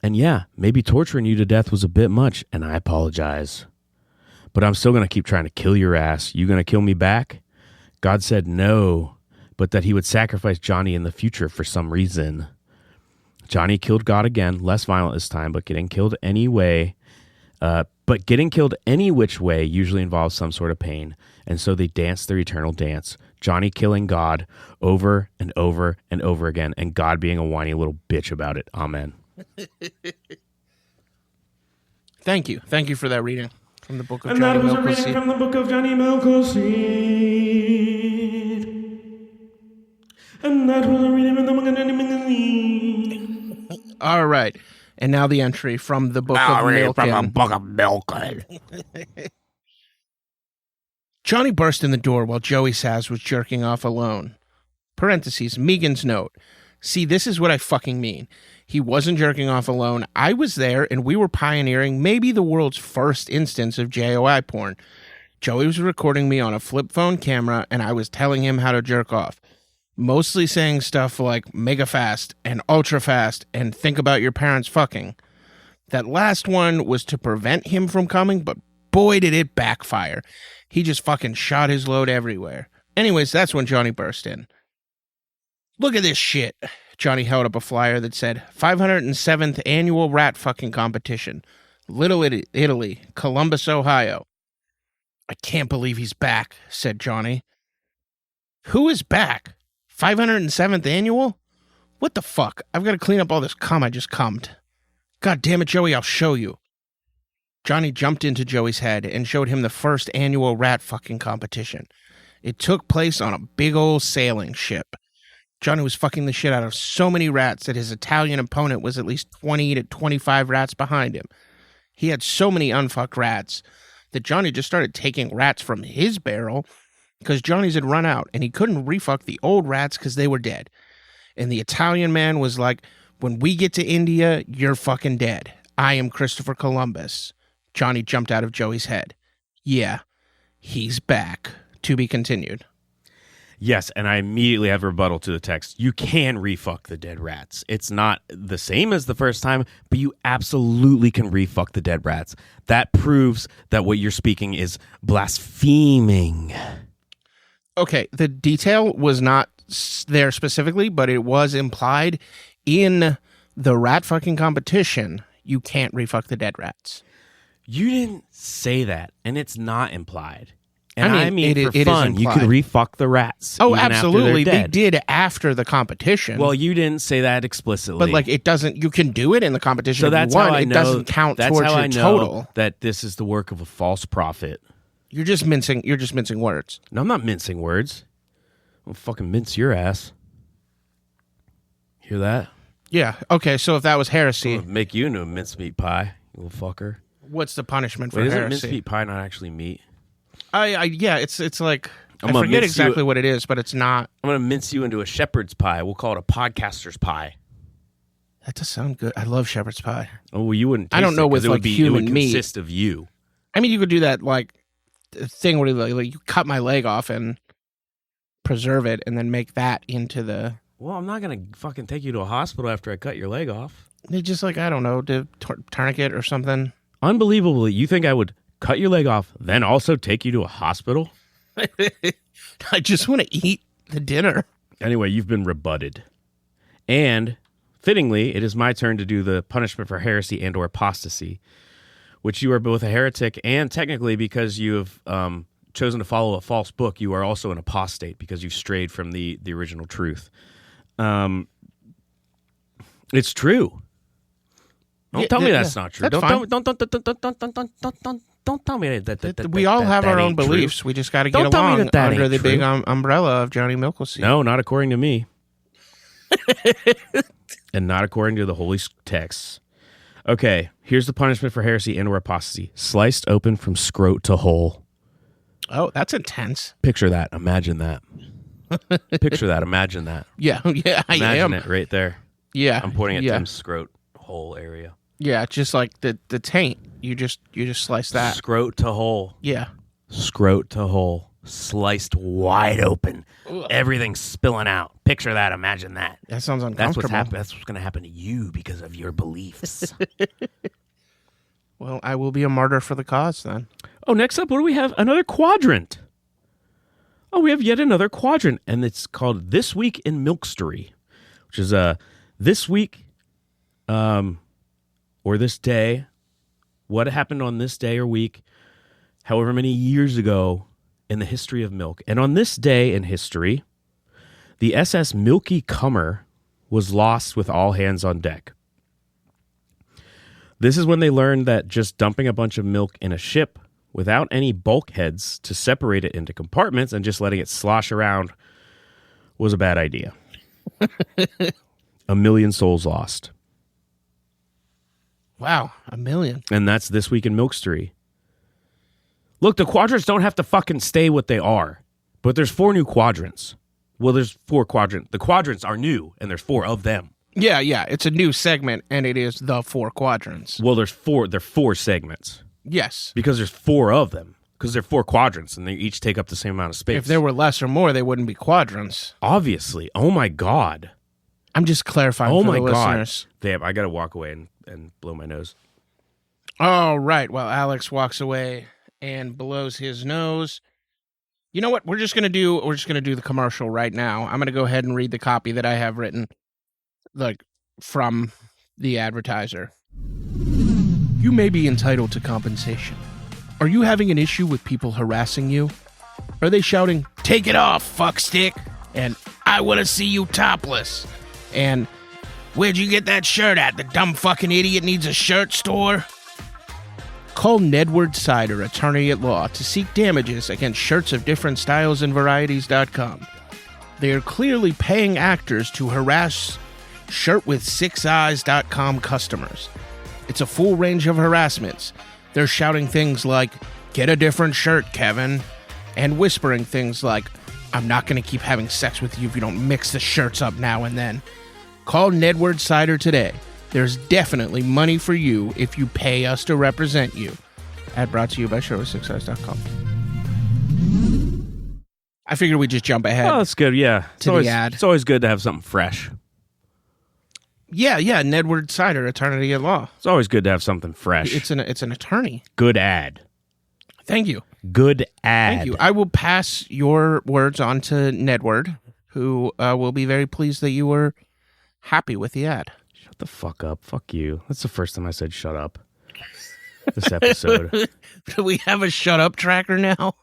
And yeah, maybe torturing you to death was a bit much, and I apologize. But I'm still going to keep trying to kill your ass. You going to kill me back? God said no, but that he would sacrifice Johnny in the future for some reason. Johnny killed God again, less violent this time, but getting killed anyway. But getting killed any which way usually involves some sort of pain, and so they dance their eternal dance. Johnny killing God over and over and over again, and God being a whiny little bitch about it. Amen. Thank you for that reading from the Book of and Johnny that was Milkleseed. a reading from the Book of Johnny Milkleseed. And that was a reading from the Book of Johnny Milkleseed. All right, and now the entry from the Book of Milk. From the Book of Milk. Johnny burst in the door while Joey Saz was jerking off alone. Parentheses, Megan's note. See, this is what I fucking mean. He wasn't jerking off alone. I was there, and we were pioneering maybe the world's first instance of JOI porn. Joey was recording me on a flip phone camera, and I was telling him how to jerk off. Mostly saying stuff like mega fast and ultra fast and think about your parents fucking. That last one was to prevent him from coming, but boy did it backfire. He just fucking shot his load everywhere. Anyways, that's when Johnny burst in. Look at this shit. Johnny held up a flyer that said 507th annual rat fucking competition. Little Italy, Columbus, Ohio. I can't believe he's back, said Johnny. Who is back? 507th annual? What the fuck? I've got to clean up all this cum I just cummed. God damn it, Joey, I'll show you. Johnny jumped into Joey's head and showed him the first annual rat fucking competition. It took place on a big old sailing ship. Johnny was fucking the shit out of so many rats that his Italian opponent was at least 20 to 25 rats behind him. He had so many unfucked rats that Johnny just started taking rats from his barrel because Johnny's had run out and he couldn't refuck the old rats because they were dead. And the Italian man was like, when we get to India, you're fucking dead. I am Christopher Columbus. Johnny jumped out of Joey's head. Yeah, he's back. To be continued. Yes, and I immediately have a rebuttal to the text. You can refuck the dead rats. It's not the same as the first time, but you absolutely can refuck the dead rats. That proves that what you're speaking is blaspheming. Okay, the detail was not there specifically, but it was implied in the rat fucking competition. You can't refuck the dead rats. You didn't say that, and it's not implied. And I mean, for it fun, is you could refuck the rats. Oh, even absolutely. After they're They dead. did after the competition. Well, you didn't say that explicitly. but like it doesn't. You can do it in the competition. so if that's you want. how I It know. doesn't count that's towards how your I know total. that this is the work of a false prophet. You're just mincing. You're just mincing words. No, I'm not mincing words. I'll fucking mince your ass. Hear that? Yeah. Okay. So if that was I'm heresy, gonna make you into a mincemeat pie, you little fucker. what's the punishment for Wait, isn't heresy? mincemeat pie not actually meat? Yeah. It's like I'm I gonna forget mince you- exactly what it is, but it's not. I'm gonna mince you into a shepherd's pie. We'll call it a podcaster's pie. That does sound good. I love shepherd's pie. Oh, well, you wouldn't. I don't taste know it 'cause with, it would like, be, human it would meat. consist of you. I mean, you could do that like thing where like you cut my leg off and preserve it, and then make that into the. Well, I'm not gonna fucking take you to a hospital after I cut your leg off. They just like I don't know, the tourniquet or something. Unbelievably, you think I would cut your leg off, then also take you to a hospital? I just want to eat the dinner. Anyway, you've been rebutted. And fittingly, it is my turn to do the punishment for heresy and or apostasy, which you are both a heretic and technically because you have chosen to follow a false book, you are also an apostate because you strayed from the original truth. It's true. Don't tell me that's not true. That's Don't fine. don't tell me that We all have our own ain't true. beliefs. We just got to get Don't tell me along that under ain't the big true. umbrella of Johnny Milkleseed. No, not according to me. And not according to the holy texts. Okay, here's the punishment for heresy and or apostasy. Sliced open from scrot to hole. Oh, that's intense. Picture that. Imagine that. Picture that. Imagine that. Yeah, yeah, I Imagine am. it right there. Yeah, I'm pointing at yeah. Tim's scrot hole area. Yeah, just like the taint. You just slice that. Scrot to hole. Yeah. Scrot to hole. Sliced wide open. Ugh. Everything's spilling out. Picture that. Imagine that. That sounds That's uncomfortable. what's happening. That's what's going to happen to you because of your beliefs. Well, I will be a martyr for the cause then. Oh, next up, what do we have? Another quadrant. Oh, we have yet another quadrant, and it's called This Week in Milkstery, which is this week or this day, what happened on this day or week, however many years ago in the history of milk. And on this day in history, the SS Milky Cummer was lost with all hands on deck. This is when they learned that just dumping a bunch of milk in a ship without any bulkheads to separate it into compartments and just letting it slosh around was a bad idea. 1 million souls lost. Wow, 1 million. And that's This Week in Milkstery. Look, the quadrants don't have to fucking stay what they are. But there's 4 new quadrants. Well, there's 4 quadrants. The quadrants are new, and there's 4 of them. Yeah, yeah. It's a new segment, and it is the 4 quadrants. Well, there's 4. They're 4 segments. Yes. Because there's 4 of them. Because they're 4 quadrants, and they each take up the same amount of space. If there were less or more, they wouldn't be quadrants. Obviously. Oh, my God. I'm just clarifying Oh, for my the God. listeners. Damn, I got to walk away and blow my nose. All right. Well, Alex walks away and blows his nose. You know what? We're just gonna do the commercial right now. I'm gonna go ahead and read the copy that I have written, like from the advertiser. You may be entitled to compensation. Are you having an issue with people harassing you? Are they shouting, "Take it off, fuckstick," and "I want to see you topless," and "Where'd you get that shirt at? The dumb fucking idiot needs a shirt store"? Call Nedward Cider, attorney at law, to seek damages against shirts of different styles and varieties.com. They are clearly paying actors to harass shirtwith6eyes.com customers. It's a full range of harassments. They're shouting things like, "Get a different shirt, Kevin," and whispering things like, "I'm not going to keep having sex with you if you don't mix the shirts up now and then." Call Nedward Cider today. There's definitely money for you if you pay us to represent you. Ad brought to you by shirtwith6eyes.com. I figured we'd just jump ahead. Oh, that's good. Yeah. To the ad. It's always good to have something fresh. Yeah, Nedward Cider, attorney at law. It's always good to have something fresh. It's an attorney. Good ad. Thank you. Good ad. Thank you. I will pass your words on to Nedward, who will be very pleased that you were happy with the ad. Shut the fuck up. Fuck you. That's the first time I said shut up. This episode. Do we have a shut up tracker now?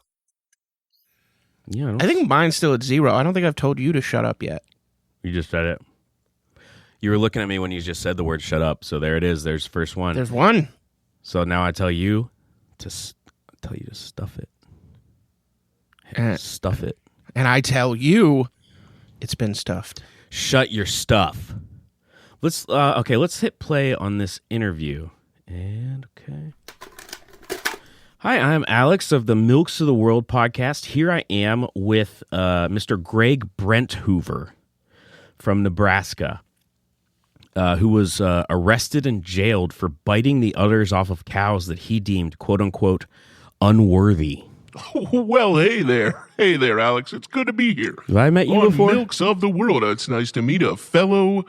Yeah. I think mine's still at 0. I don't think I've told you to shut up yet. You just said it. You were looking at me when you just said the word shut up. So there it is. There's the first one. There's one. So now I tell you to stuff it. Stuff it. And I tell you it's been stuffed. Shut your stuff. Let's hit play on this interview. And okay. Hi, I'm Alex of the Milks of the World podcast. Here I am with Mr. Greg Brent Hoover from Nebraska, who was arrested and jailed for biting the udders off of cows that he deemed, quote unquote, unworthy. Well, hey there, Alex. It's good to be here. Have I met you before? Milks of the World. It's nice to meet a fellow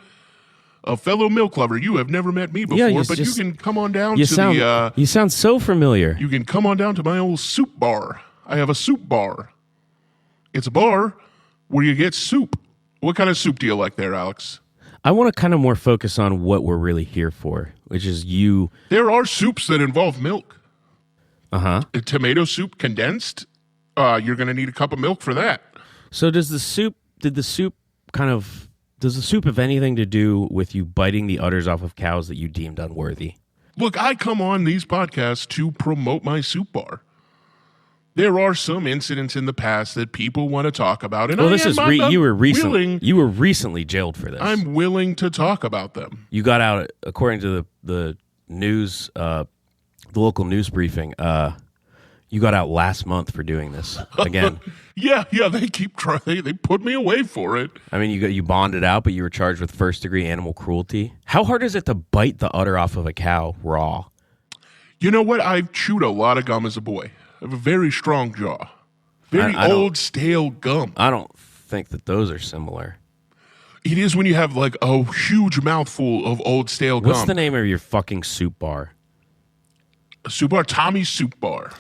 milk lover. You have never met me before, you can come on down you to sound so familiar. You can come on down to my old soup bar. I have a soup bar. It's a bar where you get soup. What kind of soup do you like there, Alex? I want to kind of more focus on what we're really here for, which is you. There are soups that involve milk. Uh-huh. A tomato soup condensed. You're going to need a cup of milk for that. So does the soup have anything to do with you biting the udders off of cows that you deemed unworthy? Look, I come on these podcasts to promote my soup bar. There are some incidents in the past that people want to talk about, and you were recently jailed for this. I'm willing to talk about them. You got out, according to the news, the local news briefing. You got out last month for doing this again. Yeah, they keep trying. They put me away for it. I mean, you bonded out, but you were charged with first-degree animal cruelty. How hard is it to bite the udder off of a cow raw? You know what? I've chewed a lot of gum as a boy. I have a very strong jaw. Very old, stale gum. I don't think that those are similar. It is when you have like a huge mouthful of old, stale gum. What's the name of your fucking soup bar? A soup bar? Tommy's Soup Bar.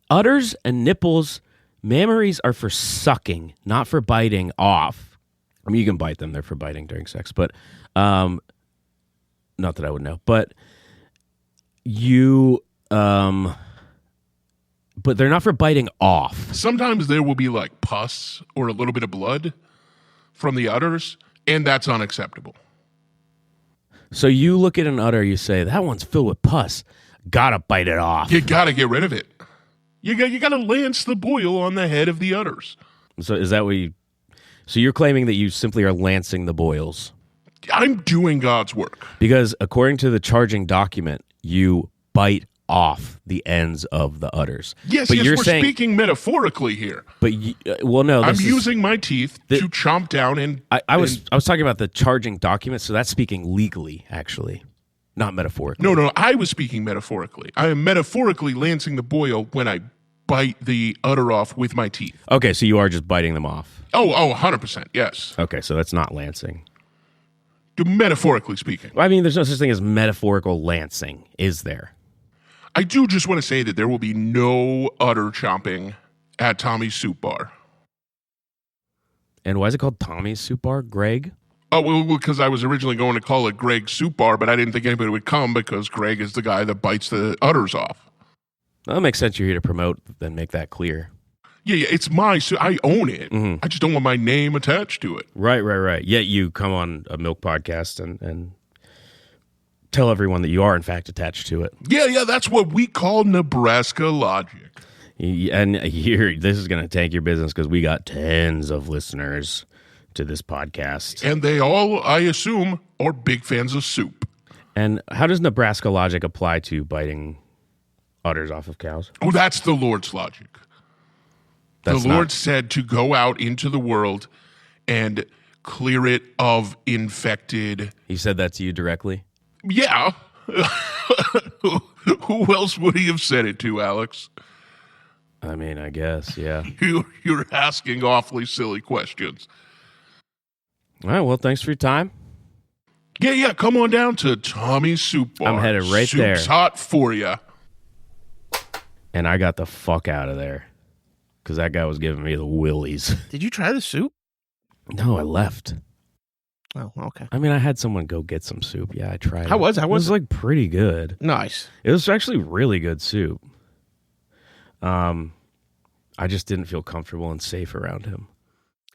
Udders and nipples, mammaries are for sucking, not for biting off. I mean, you can bite them; they're for biting during sex, but not that I would know. But but they're not for biting off. Sometimes there will be like pus or a little bit of blood from the udders, and that's unacceptable. So you look at an udder, you say, "That one's filled with pus. Gotta bite it off." You gotta get rid of it. You gotta lance the boil on the head of the udders. So is that what you? So you're claiming that you simply are lancing the boils? I'm doing God's work. Because according to the charging document, you bite off the ends of the udders. Yes, but we're speaking metaphorically here. But no, I'm using my teeth to chomp down and. I was talking about the charging document, so that's speaking legally, actually. Not metaphorically. No, I was speaking metaphorically. I am metaphorically lancing the boil when I bite the udder off with my teeth. Okay, so you are just biting them off. Oh, 100%, yes. Okay, so that's not lancing. Metaphorically speaking. I mean, there's no such thing as metaphorical lancing, is there? I do just want to say that there will be no udder chomping at Tommy's Soup Bar. And why is it called Tommy's Soup Bar, Greg? Oh, well, because I was originally going to call it Greg's Soup Bar, but I didn't think anybody would come because Greg is the guy that bites the udders off. Well, that makes sense. You're here to promote, then make that clear. Yeah, it's my soup. I own it. Mm-hmm. I just don't want my name attached to it. Right. Yet you come on a milk podcast and tell everyone that you are, in fact, attached to it. Yeah, that's what we call Nebraska logic. And here, this is going to tank your business because we got tens of listeners to this podcast. And they all, I assume, are big fans of soup. And how does Nebraska logic apply to biting udders off of cows? Oh, that's the Lord's logic. The Lord said to go out into the world and clear it of infected. He said that to you directly? Yeah. Who else would he have said it to, Alex? I mean, I guess, yeah. You're asking awfully silly questions. All right, well, thanks for your time. Yeah, come on down to Tommy's Soup Bar. I'm headed right there. Soup's hot for you. And I got the fuck out of there because that guy was giving me the willies. Did you try the soup? No, I left. Oh, okay. I mean, I had someone go get some soup. Yeah, I tried. How was it? It was like pretty good. Nice. It was actually really good soup. I just didn't feel comfortable and safe around him.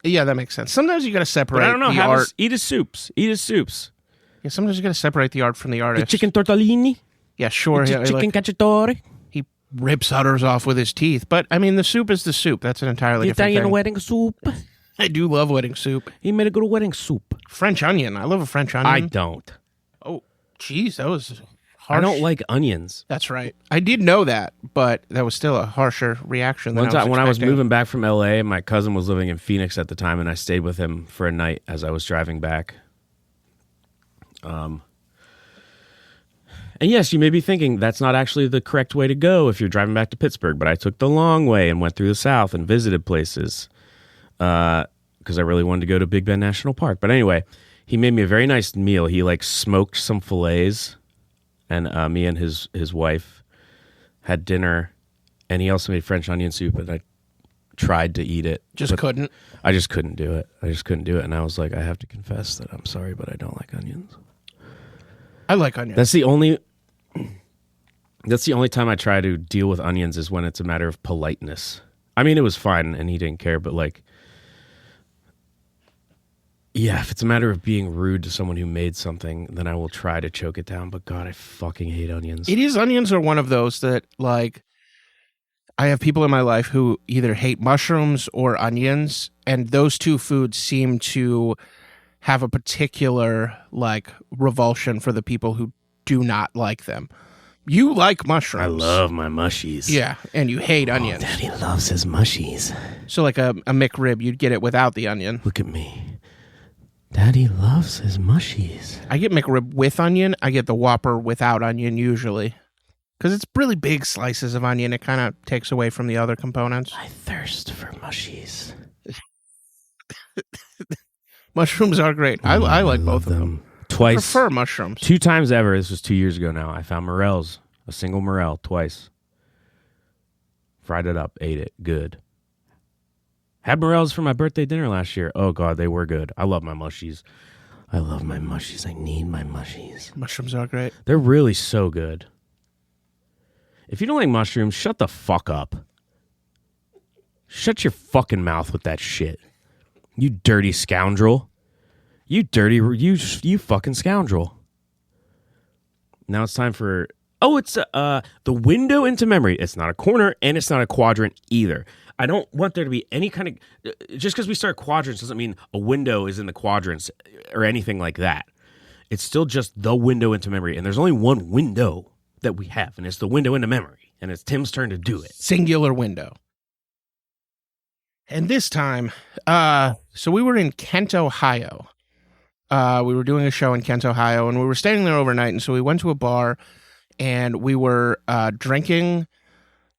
Yeah, that makes sense. Sometimes you got to separate But I don't know. the art. Eat his soups. Yeah, sometimes you got to separate the art from the artist. The chicken tortellini. Yeah, sure. The Yeah, chicken cacciatore. he rips udders off with his teeth. But, I mean, the soup is the soup. That's an entirely The different Italian thing. wedding soup. I do love wedding soup. He made a good wedding soup. French onion. I love a French onion. I don't. Oh, jeez, that was harsh. I don't like onions. That's right. I did know that, but that was still a harsher reaction than One time when I was expecting. moving back from LA, my cousin was living in Phoenix at the time, and I stayed with him for a night as I was driving back. And yes, you may be thinking that's not actually the correct way to go if you're driving back to Pittsburgh, but I took the long way and went through the South and visited places because I really wanted to go to Big Bend National Park. But anyway, he made me a very nice meal. He like smoked some fillets, and me and his wife had dinner, and he also made French onion soup, and I tried to eat it. Just couldn't. I just couldn't do it. And I was like, I have to confess that I'm sorry, but I don't like onions. I like onions. That's the only time I try to deal with onions is when it's a matter of politeness. I mean, it was fine and he didn't care, but like, yeah, if it's a matter of being rude to someone who made something, then I will try to choke it down. But God, I fucking hate onions. Onions are one of those that, like, I have people in my life who either hate mushrooms or onions, and those two foods seem to have a particular, like, revulsion for the people who do not like them. You like mushrooms. I love my mushies. Yeah, and you hate onions. Daddy loves his mushies. So like a McRib, you'd get it without the onion. Look at me. Daddy loves his mushies. I get McRib with onion. I get the Whopper without onion usually. Because it's really big slices of onion. It kind of takes away from the other components. I thirst for mushies. Mushrooms are great. I like both of them. Twice. I prefer mushrooms. 2 times ever. This was 2 years ago now. I found morels. A single morel twice. Fried it up. Ate it. Good. Had morels for my birthday dinner last year. Oh, God, they were good. I love my mushies. I love my mushies. I need my mushies. Mushrooms are great. They're really so good. If you don't like mushrooms, shut the fuck up. Shut your fucking mouth with that shit. You dirty scoundrel. You fucking scoundrel. Now it's time for... Oh, it's the window into memory. It's not a corner, and it's not a quadrant either. I don't want there to be any kind of... Just because we start quadrants doesn't mean a window is in the quadrants or anything like that. It's still just the window into memory, and there's only one window that we have, and it's the window into memory, and it's Tim's turn to do it. Singular window. And this time, so we were in Kent, Ohio. We were doing a show in Kent, Ohio, and we were staying there overnight, and so we went to a bar, and we were drinking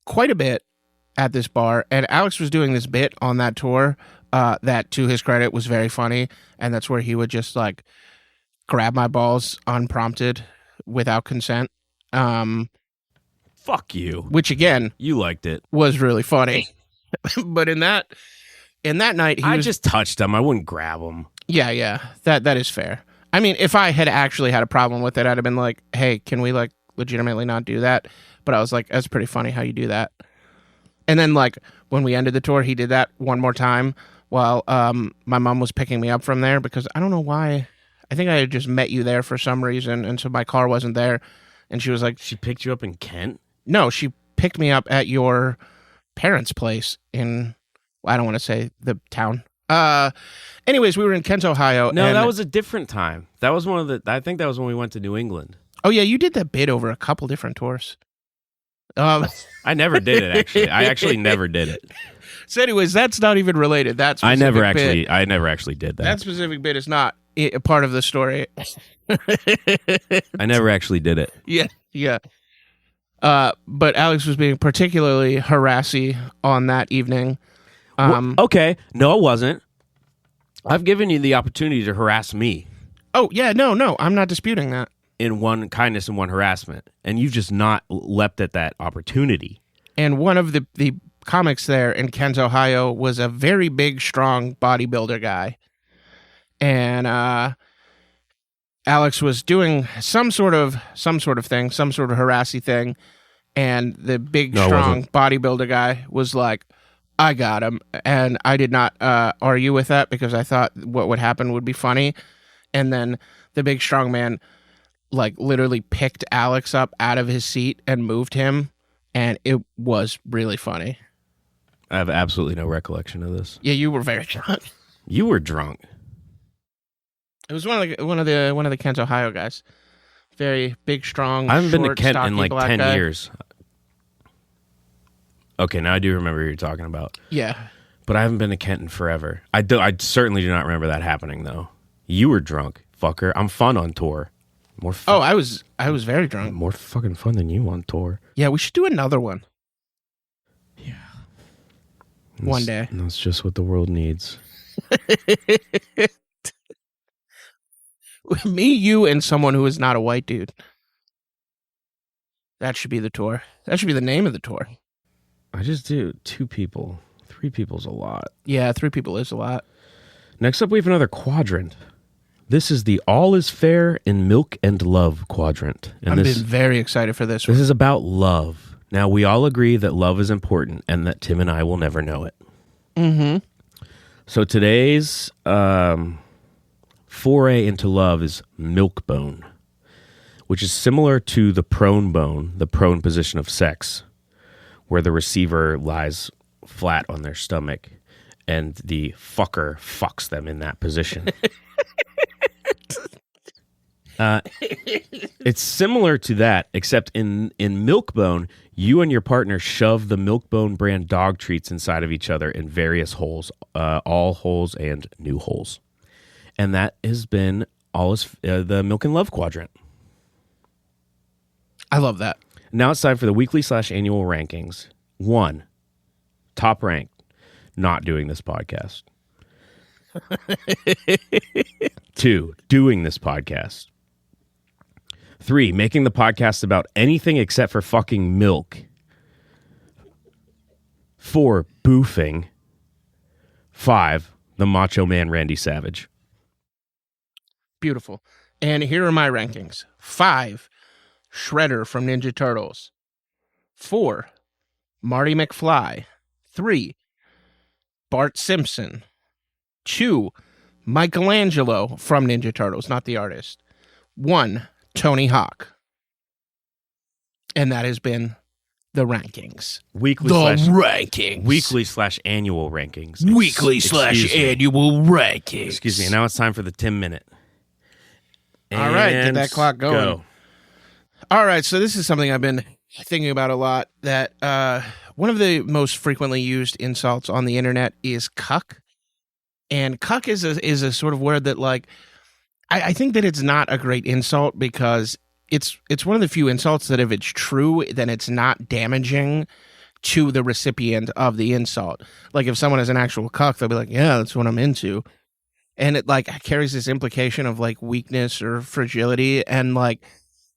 quite a bit at this bar, and Alex was doing this bit on that tour that, to his credit, was very funny, and that's where he would just, like, grab my balls unprompted without consent. Fuck you. Which, again... You liked it. Was really funny. But in that night, I just touched him. I wouldn't grab him. Yeah. That is fair. I mean, if I had actually had a problem with it, I'd have been like, hey, can we like legitimately not do that? But I was like, that's pretty funny how you do that. And then like when we ended the tour, he did that one more time while my mom was picking me up from there because I don't know why. I think I had just met you there for some reason, and so my car wasn't there. And she was like, She picked you up in Kent? no, she picked me up at your parents' place in, I don't want to say the town. Anyways, we were in Kent, Ohio. No, and, that was a different time. That was I think that was when we went to New England. oh yeah, you did that bit over a couple different tours. I never did it, actually. I actually never did it. So anyways, that's not even related. I never actually did that. That specific bit is not a part of the story. I never actually did it. Yeah. But Alex was being particularly harassy on that evening. Okay. No, it wasn't. I've given you the opportunity to harass me Oh, yeah, no, I'm not disputing that. in one kindness and one harassment, and you've just not leapt at that opportunity. And one of the comics there in Kent, Ohio was a very big, strong bodybuilder guy. And Alex was doing some sort of thing, some sort of harassy thing. And the big, strong bodybuilder guy was like, I got him. And I did not argue with that because I thought what would happen would be funny. And then the big, strong man, like, literally picked Alex up out of his seat and moved him. And it was really funny. I have absolutely no recollection of this. Yeah, you were very drunk. You were drunk. It was one of the Kent, Ohio guys. Very big, strong. I haven't been to short, Kent stocky in like black 10 guy. years. Okay, now I do remember who you're talking about. Yeah. But I haven't been to Kent in forever. I certainly do not remember that happening, though. You were drunk, fucker. I'm fun on tour. Oh, I was very drunk. More fucking fun than you on tour. Yeah, we should do another one. Yeah. One day. And that's just what the world needs. Me, you, and someone who is not a white dude. That should be the tour. That should be the name of the tour. I just do 2 people. 3 people's a lot. Yeah, 3 people is a lot. Next up, we have another quadrant. This is the All is Fair in Milk and Love quadrant. And I've been very excited for this one. This is about love. Now, we all agree that love is important and that Tim and I will never know it. Mm-hmm. So today's foray into love is milk bone, which is similar to the prone bone, the prone position of sex, where the receiver lies flat on their stomach and the fucker fucks them in that position. It's similar to that, except in Milkbone, you and your partner shove the Milkbone brand dog treats inside of each other in various holes, all holes and new holes. And that has been the Milk and Love quadrant. I love that. Now it's time for the weekly/annual rankings. 1, top ranked, not doing this podcast. 2, doing this podcast. 3, making the podcast about anything except for fucking milk. 4, boofing. 5, the Macho Man Randy Savage. Beautiful. And here are my rankings. 5, Shredder from Ninja Turtles. 4, Marty McFly. 3, Bart Simpson. 2, Michelangelo from Ninja Turtles, not the artist. 1, Tony Hawk. And that has been the rankings. Weekly/annual rankings. Weekly/annual rankings. Excuse me. Now it's time for the Tim Minute. All right, get And that clock going. go. All right, so this is something I've been thinking about a lot, that one of the most frequently used insults on the internet is cuck. And cuck is a sort of word that, like, I think that it's not a great insult because it's one of the few insults that if it's true, then it's not damaging to the recipient of the insult. Like, if someone is an actual cuck, they'll be like, yeah, that's what I'm into. And it, like, carries this implication of, like, weakness or fragility. And, like,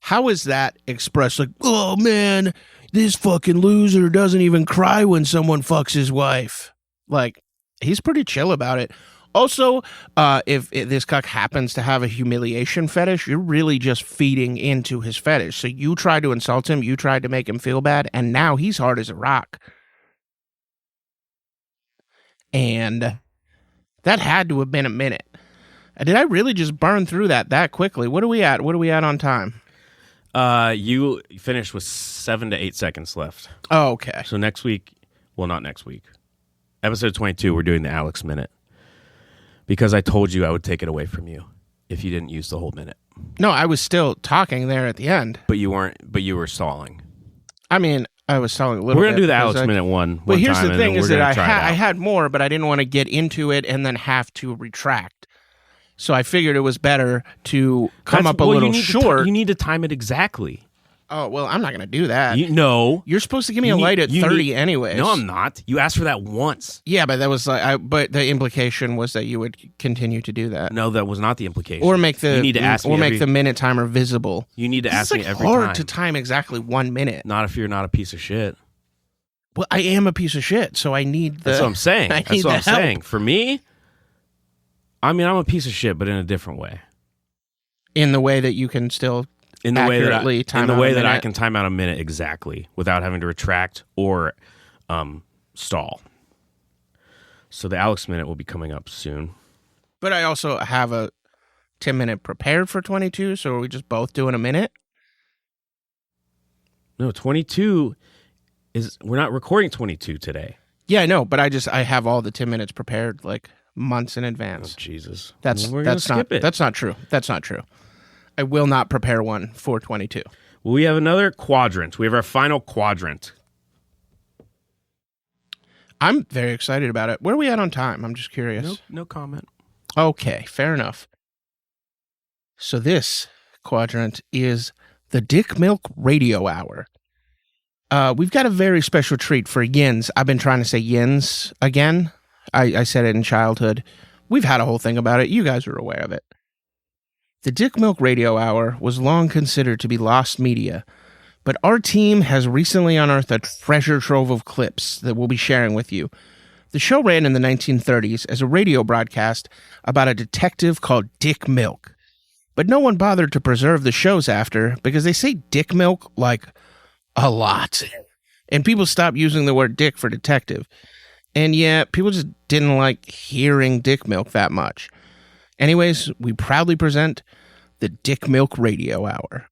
how is that expressed? Like, oh, man, this fucking loser doesn't even cry when someone fucks his wife. Like, he's pretty chill about it. Also, if this cuck happens to have a humiliation fetish, you're really just feeding into his fetish. So you tried to insult him, you tried to make him feel bad, and now he's hard as a rock. And that had to have been a minute. Did I really just burn through that quickly? What are we at? What are we at on time? You finished with 7 to 8 seconds left. Oh, okay. So next week, well, not next week. Episode 22, we're doing the Alex Minute. Because I told you I would take it away from you if you didn't use the whole minute. No, I was still talking there at the end. But you weren't, but you were stalling. I mean, I was stalling a little bit. We're going to do the Alex Minute one But here's time, the thing and is we're that gonna try it I out. had more, but I didn't want to get into it and then have to retract. So I figured it was better to come up a little short. You need to time it exactly. Oh, well, I'm not going to do that. No. You're supposed to give me a light at 30 anyways. No, I'm not. You asked for that once. Yeah, but that was but the implication was that you would continue to do that. No, that was not the implication. Or make the you need to ask me make the minute timer visible. You need to ask me every time. It's time. hard to time exactly 1 minute. Not if you're not a piece of shit. Well, I am a piece of shit, so I need the... That's what I'm saying. That's what I'm saying. For me, I mean, I'm a piece of shit, but in a different way. In the way that you can still accurately time out a minute. In the way that I can time out a minute exactly without having to retract or stall. So the Alex Minute will be coming up soon. But I also have a 10-minute prepared for 22, so are we just both doing a minute? No, 22 is... We're not recording 22 today. Yeah, I know, but I have all the 10 minutes prepared like months in advance. Oh, Jesus. That's not true. That's not true. I will not prepare one for 22. Well, we have another quadrant. We have our final quadrant. I'm very excited about it. Where are we at on time? I'm just curious. No comment. Okay, fair enough. So this quadrant is the Dick Milk Radio Hour. We've got a very special treat for yins. I've been trying to say yins again. I said it in childhood. We've had a whole thing about it. You guys are aware of it. The Dick Milk Radio Hour was long considered to be lost media, but our team has recently unearthed a treasure trove of clips that we'll be sharing with you. The show ran in the 1930s as a radio broadcast about a detective called Dick Milk, but no one bothered to preserve the shows after because they say Dick Milk like a lot, and people stopped using the word dick for detective. And yeah, people just didn't like hearing Dick Milk that much. Anyways, we proudly present the Dick Milk Radio Hour.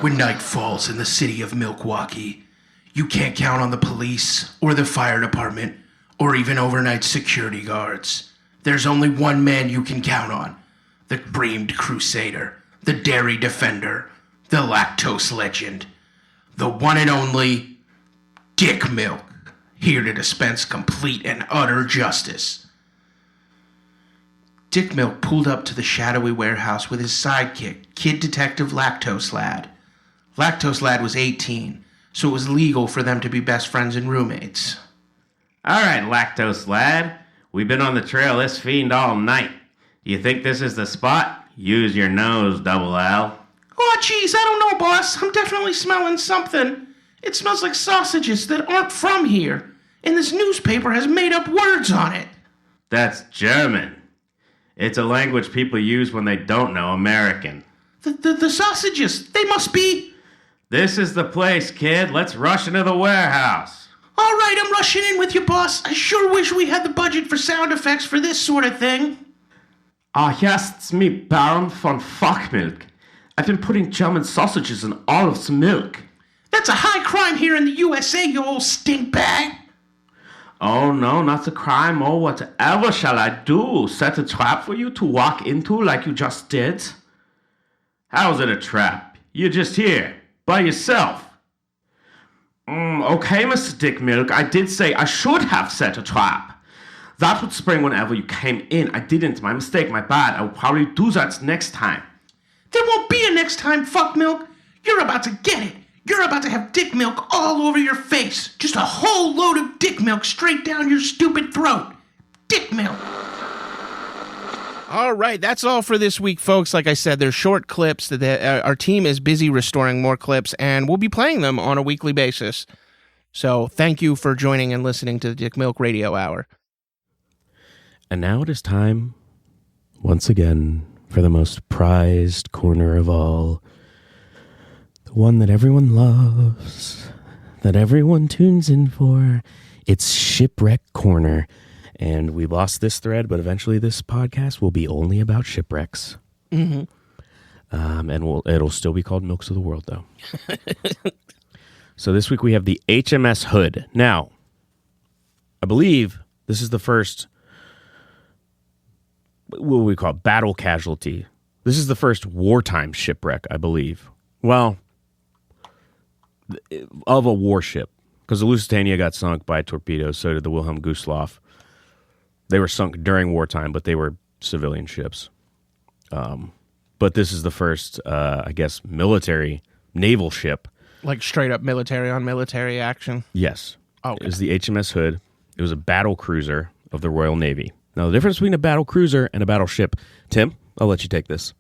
When night falls in the city of Milwaukee, you can't count on the police or the fire department or even overnight security guards. There's only one man you can count on: the creamed crusader, the dairy defender, the lactose legend, the one and only Dick Milk, here to dispense complete and utter justice. Dick Milk pulled up to the shadowy warehouse with his sidekick, Kid Detective Lactose Lad. Lactose Lad was 18, so it was legal for them to be best friends and roommates. All right, Lactose Lad. We've been on the trail this fiend all night. Do you think this is the spot? Use your nose, Double L. Oh, geez, I don't know, boss. I'm definitely smelling something. It smells like sausages that aren't from here, and this newspaper has made up words on it. That's German. It's a language people use when they don't know American. The sausages, they must be... This is the place, kid. Let's rush into the warehouse. All right, I'm rushing in with you, boss. I sure wish we had the budget for sound effects for this sort of thing. Ah, yes, it's me, Baron von Fuckmilk. I've been putting German sausages in all of the milk. That's a high crime here in the USA, you old stink bag. Oh, no, not a crime. Oh, whatever shall I do? Set a trap for you to walk into like you just did? How's it a trap? You're just here, by yourself. Okay, Mr. Dick Milk, I did say I should have set a trap. That would spring whenever you came in. I didn't. My mistake, my bad. I will probably do that next time. There won't be a next time, fuck milk. You're about to get it. You're about to have Dick Milk all over your face. Just a whole load of Dick Milk straight down your stupid throat. Dick Milk. All right, that's all for this week, folks. Like I said, they're short clips. That our team is busy restoring more clips, and we'll be playing them on a weekly basis. So thank you for joining and listening to the Dick Milk Radio Hour. And now it is time, once again, for the most prized corner of all. The one that everyone loves, that everyone tunes in for. It's Shipwreck Corner. And we lost this thread, but eventually this podcast will be only about shipwrecks. Mm-hmm. And it'll still be called Milks of the World, though. So this week we have the HMS Hood. Now, I believe this is the first, what do we call it, battle casualty. This is the first wartime shipwreck, I believe. Well, of a warship. Because the Lusitania got sunk by torpedoes, so did the Wilhelm Gustloff. They were sunk during wartime, but they were civilian ships. But this is the first, I guess, military naval ship. Like straight up military on military action? Yes. Okay. It was the HMS Hood. It was a battle cruiser of the Royal Navy. Now, the difference between a battle cruiser and a battleship, Tim, I'll let you take this.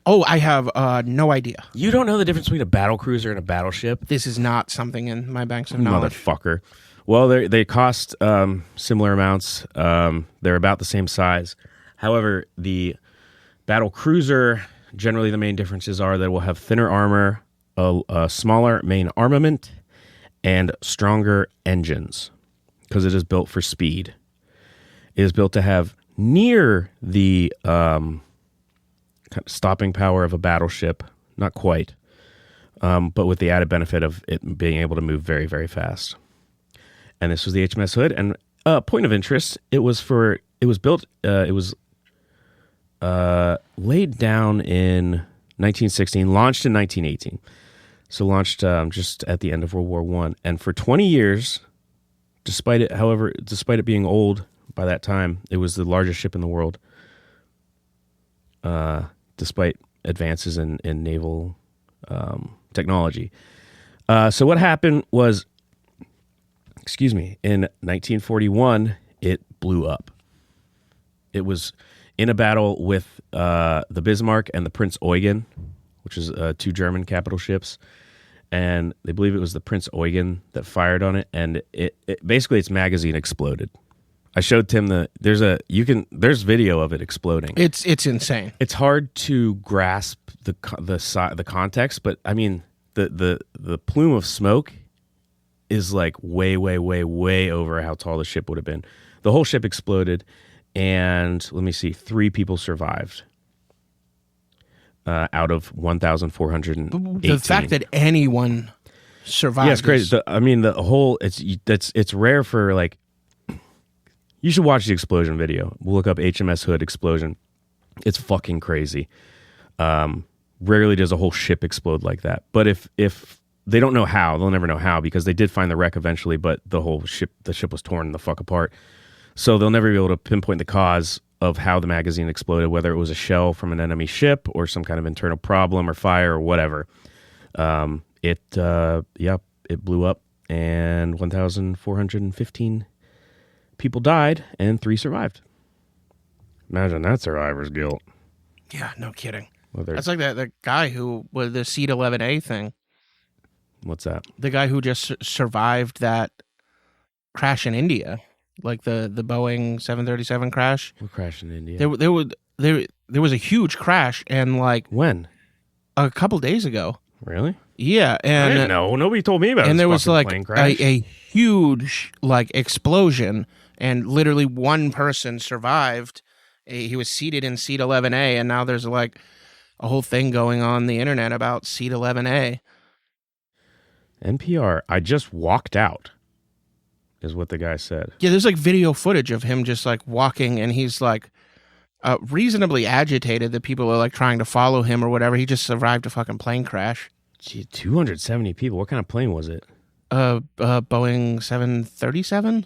Oh, I have no idea. You don't know the difference between a battle cruiser and a battleship? This is not something in my banks of knowledge. Motherfucker. Well, they cost similar amounts. They're about the same size. However, the battle cruiser, generally the main differences are that it will have thinner armor, a smaller main armament, and stronger engines because it is built for speed. It is built to have near the kind of stopping power of a battleship, not quite, but with the added benefit of it being able to move very, very fast. And this was the HMS Hood. And point of interest, it was laid down in 1916, launched in 1918. So launched just at the end of World War I. And for 20 years, despite it being old by that time, it was the largest ship in the world, despite advances in naval technology. So what happened was, in 1941, it blew up. It was in a battle with the Bismarck and the Prince Eugen, which is two German capital ships. And they believe it was the Prince Eugen that fired on it, and it basically its magazine exploded. I showed Tim there's video of it exploding. It's insane. It's hard to grasp the context, but I mean the plume of smoke is like way over how tall the ship would have been. The whole ship exploded, and let me see, 3 people survived. Out of 1,418. The fact that anyone survived. Yeah, it's crazy. It's rare for like. You should watch the explosion video. We'll look up HMS Hood explosion. It's fucking crazy. Rarely does a whole ship explode like that. But if they don't know how, they'll never know how because they did find the wreck eventually. But the ship was torn the fuck apart. So they'll never be able to pinpoint the cause of how the magazine exploded, whether it was a shell from an enemy ship or some kind of internal problem or fire or whatever. It blew up, and 1,415 people died, and 3 survived. Imagine that survivor's guilt. Yeah, no kidding. Well, that's like the guy who was the Seat 11A thing. What's that? The guy who just survived that crash in India. Like the Boeing 737 crash. What crash in India? There was a huge crash, and like when? A couple days ago. Really? Yeah, and I didn't know. Nobody told me about. And this there was like plane crash. a huge like explosion, and literally one person survived. He was seated in Seat 11A, and now there's like a whole thing going on the internet about Seat 11A. NPR. I just walked out. Is what the guy said. Yeah, there's like video footage of him just like walking, and he's like reasonably agitated that people are like trying to follow him or whatever. He just survived a fucking plane crash. Gee, 270 people. What kind of plane was it? Boeing 737.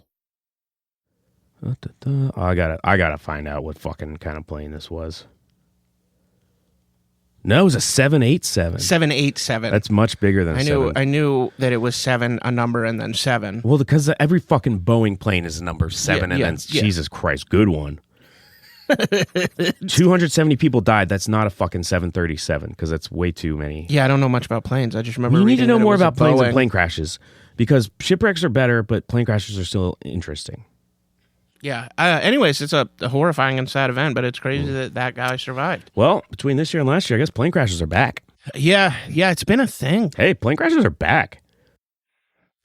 Oh, I gotta find out what fucking kind of plane this was. No, it was a 787. 787. That's much bigger than I knew that it was 7, a number, and then 7. Well, because every fucking Boeing plane is a number 7, Jesus Christ, good one. 270 people died. That's not a fucking 737 because that's way too many. Yeah, I don't know much about planes. I just remember. You need to know more about planes Boeing. and plane crashes. because shipwrecks are better, but plane crashes are still interesting. Yeah. Anyways, it's a horrifying and sad event, but it's crazy that guy survived. Well, between this year and last year, I guess plane crashes are back. Yeah, it's been a thing. Hey, plane crashes are back.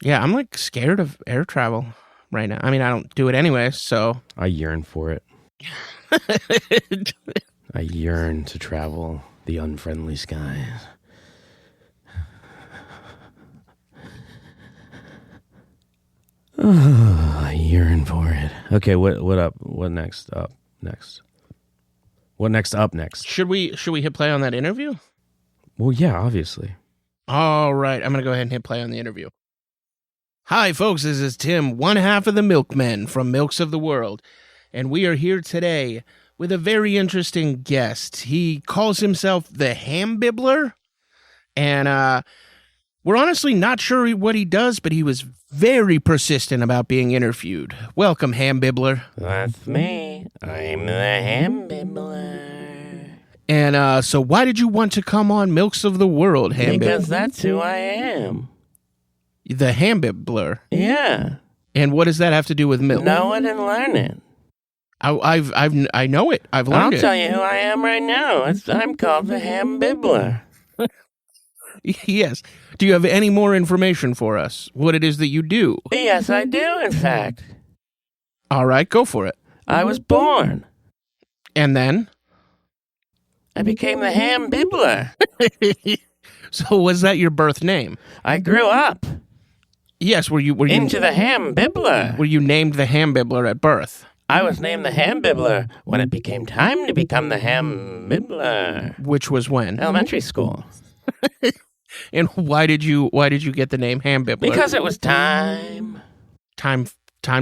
Yeah, I'm like scared of air travel right now. I mean, I don't do it anyway, so. I yearn for it. I yearn to travel the unfriendly skies. Oh, I yearn for it. Okay, what up? What next? Up next? What next? Up next? Should we hit play on that interview? Well, yeah, obviously. All right, I'm gonna go ahead and hit play on the interview. Hi, folks. This is Tim, one half of the Milkmen from Milks of the World, and we are here today with a very interesting guest. He calls himself the Ham Bibbler, and we're honestly not sure what he does, but he was very persistent about being interviewed. Welcome, Ham Bibbler. That's me. I'm the Ham Bibbler. And so why did you want to come on Milks of the World, Ham Bibbler? Because that's who I am. The Ham Bibbler? Yeah. And what does that have to do with milk? Know it and learn it. I know it. I've learned it. I'll tell you who I am right now. I'm called the Ham Bibbler. Yes. Do you have any more information for us? What it is that you do? Yes, I do, in fact. All right, go for it. I was born. And then? I became the Ham Bibbler. So was that your birth name? I grew up. Yes, were you into the Ham Bibbler. Were you named the Ham Bibbler at birth? I was named the Ham Bibbler when it became time to become the Ham Bibbler. Which was when? Elementary school. And why did you get the name Ham Bibbler? Because it was time. Time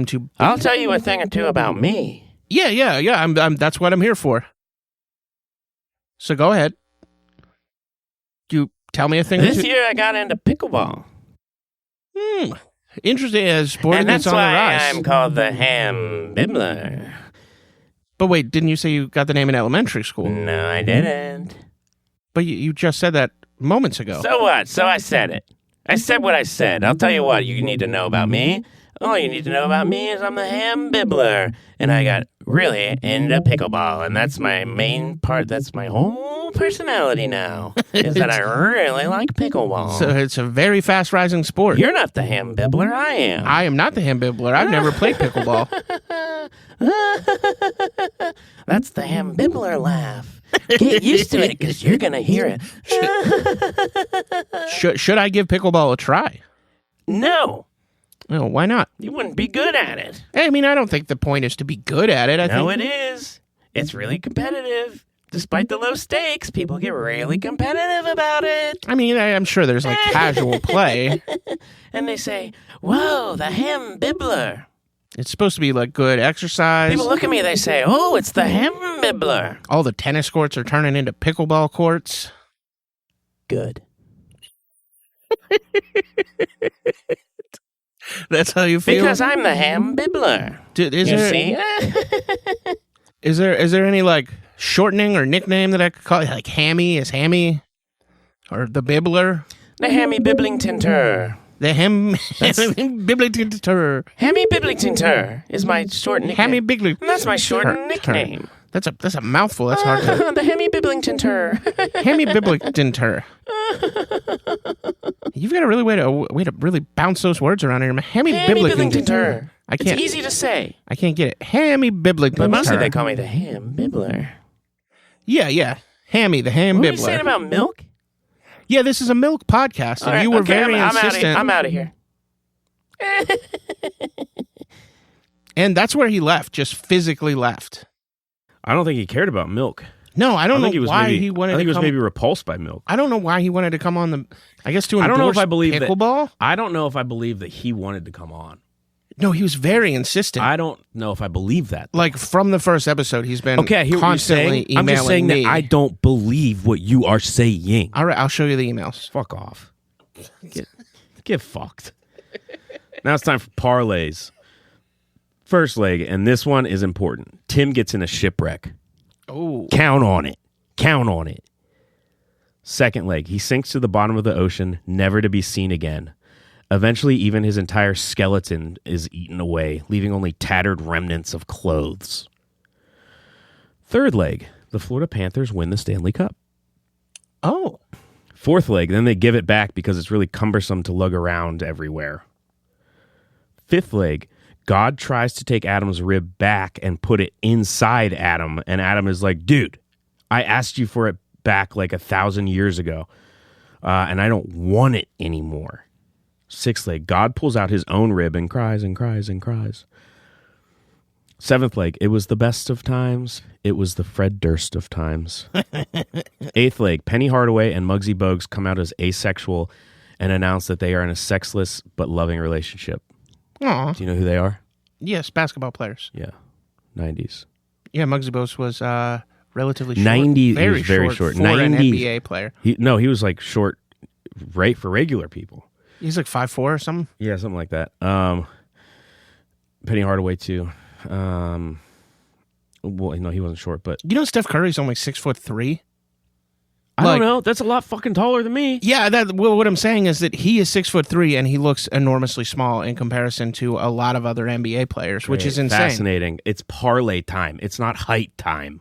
to. I'll tell you a thing or two about me. Yeah. I'm that's what I'm here for. So go ahead. You tell me a thing. This year I got into pickleball. Interesting. As sport and that's on why the rise. I'm called the Ham Bibbler. But wait, didn't you say you got the name in elementary school? No, I didn't. But you just said that moments ago. So what? So I said it. I said what I said. I'll tell you what you need to know about me. All you need to know about me is I'm the Ham Bibbler. And I got really into pickleball. And that's my main part. That's my whole personality now. Is that I really like pickleball. So it's a very fast rising sport. You're not the Ham Bibbler. I am. I am not the Ham Bibbler. I've never played pickleball. That's the Ham Bibbler laugh. Get used to it because you're going to hear it. Should I give pickleball a try? No. No, why not? You wouldn't be good at it. I mean, I don't think the point is to be good at it. I think it is. It's really competitive. Despite the low stakes, people get really competitive about it. I mean, I'm sure there's like casual play. And they say, whoa, the Ham Bibbler. It's supposed to be like good exercise. People look at me, they say, oh, it's the Ham Bibbler. All the tennis courts are turning into pickleball courts. Good. That's how you feel? Because I'm the Ham Bibbler. See? Is there any like shortening or nickname that I could call it? Like Hammy? Is Hammy? Or the Bibbler? The Hammy Bibblington-ter. The Bibblington-ter. Hammy Bibblington-ter is my short nickname. Hammy Bibblington-ter. That's my short nickname. That's a mouthful. That's hard to... The Hammy Bibblington-ter. Hammy Bibblington-ter. You've got a really way to really bounce those words around here. Hammy Bibblington-ter. I can't. It's easy to say. I can't get it. Hammy Bibblington-ter. But mostly they call me the Ham Bibbler. Yeah. Hammy, the Ham Bibbler. What were you saying about milk? Yeah, this is a milk podcast, and you were very insistent. I'm out of here. And that's where he left, just physically left. I don't think he cared about milk. No, I don't know why he wanted to come. I think he was maybe repulsed by milk. I don't know why he wanted to come on the, I guess to endorse I don't know if I believe pickleball. I don't know if I believe that he wanted to come on. No, he was very insistent. I don't know if I believe that. Like from the first episode, he's been constantly emailing I'm just saying me. that I don't believe what you are saying. All right, I'll show you the emails. Fuck off. Get fucked. Now it's time for parlays. First leg, and this one is important. Tim gets in a shipwreck. Oh. Count on it. Count on it. Second leg, he sinks to the bottom of the ocean, never to be seen again. Eventually, even his entire skeleton is eaten away, leaving only tattered remnants of clothes. Third leg, the Florida Panthers win the Stanley Cup. Oh. Fourth leg, then they give it back because it's really cumbersome to lug around everywhere. Fifth leg, God tries to take Adam's rib back and put it inside Adam, and Adam is like, dude, I asked you for it back like 1,000 years ago, and I don't want it anymore. Sixth leg, God pulls out his own rib and cries and cries and cries. Seventh leg, it was the best of times. It was the Fred Durst of times. Eighth leg, Penny Hardaway and Muggsy Bogues come out as asexual and announce that they are in a sexless but loving relationship. Aw. Do you know who they are? Yes, basketball players. Yeah, 90s. Yeah, Muggsy Bogues was relatively short. 90, he was very short. For an NBA player. He was like short right for regular people. He's like 5'4" or something? Yeah, something like that. Penny Hardaway, too. Well, no, he wasn't short, but... You know Steph Curry's only 6'3"? I don't know. That's a lot fucking taller than me. Yeah, what I'm saying is that he is 6'3" and he looks enormously small in comparison to a lot of other NBA players, which is insane. Fascinating. It's parlay time. It's not height time.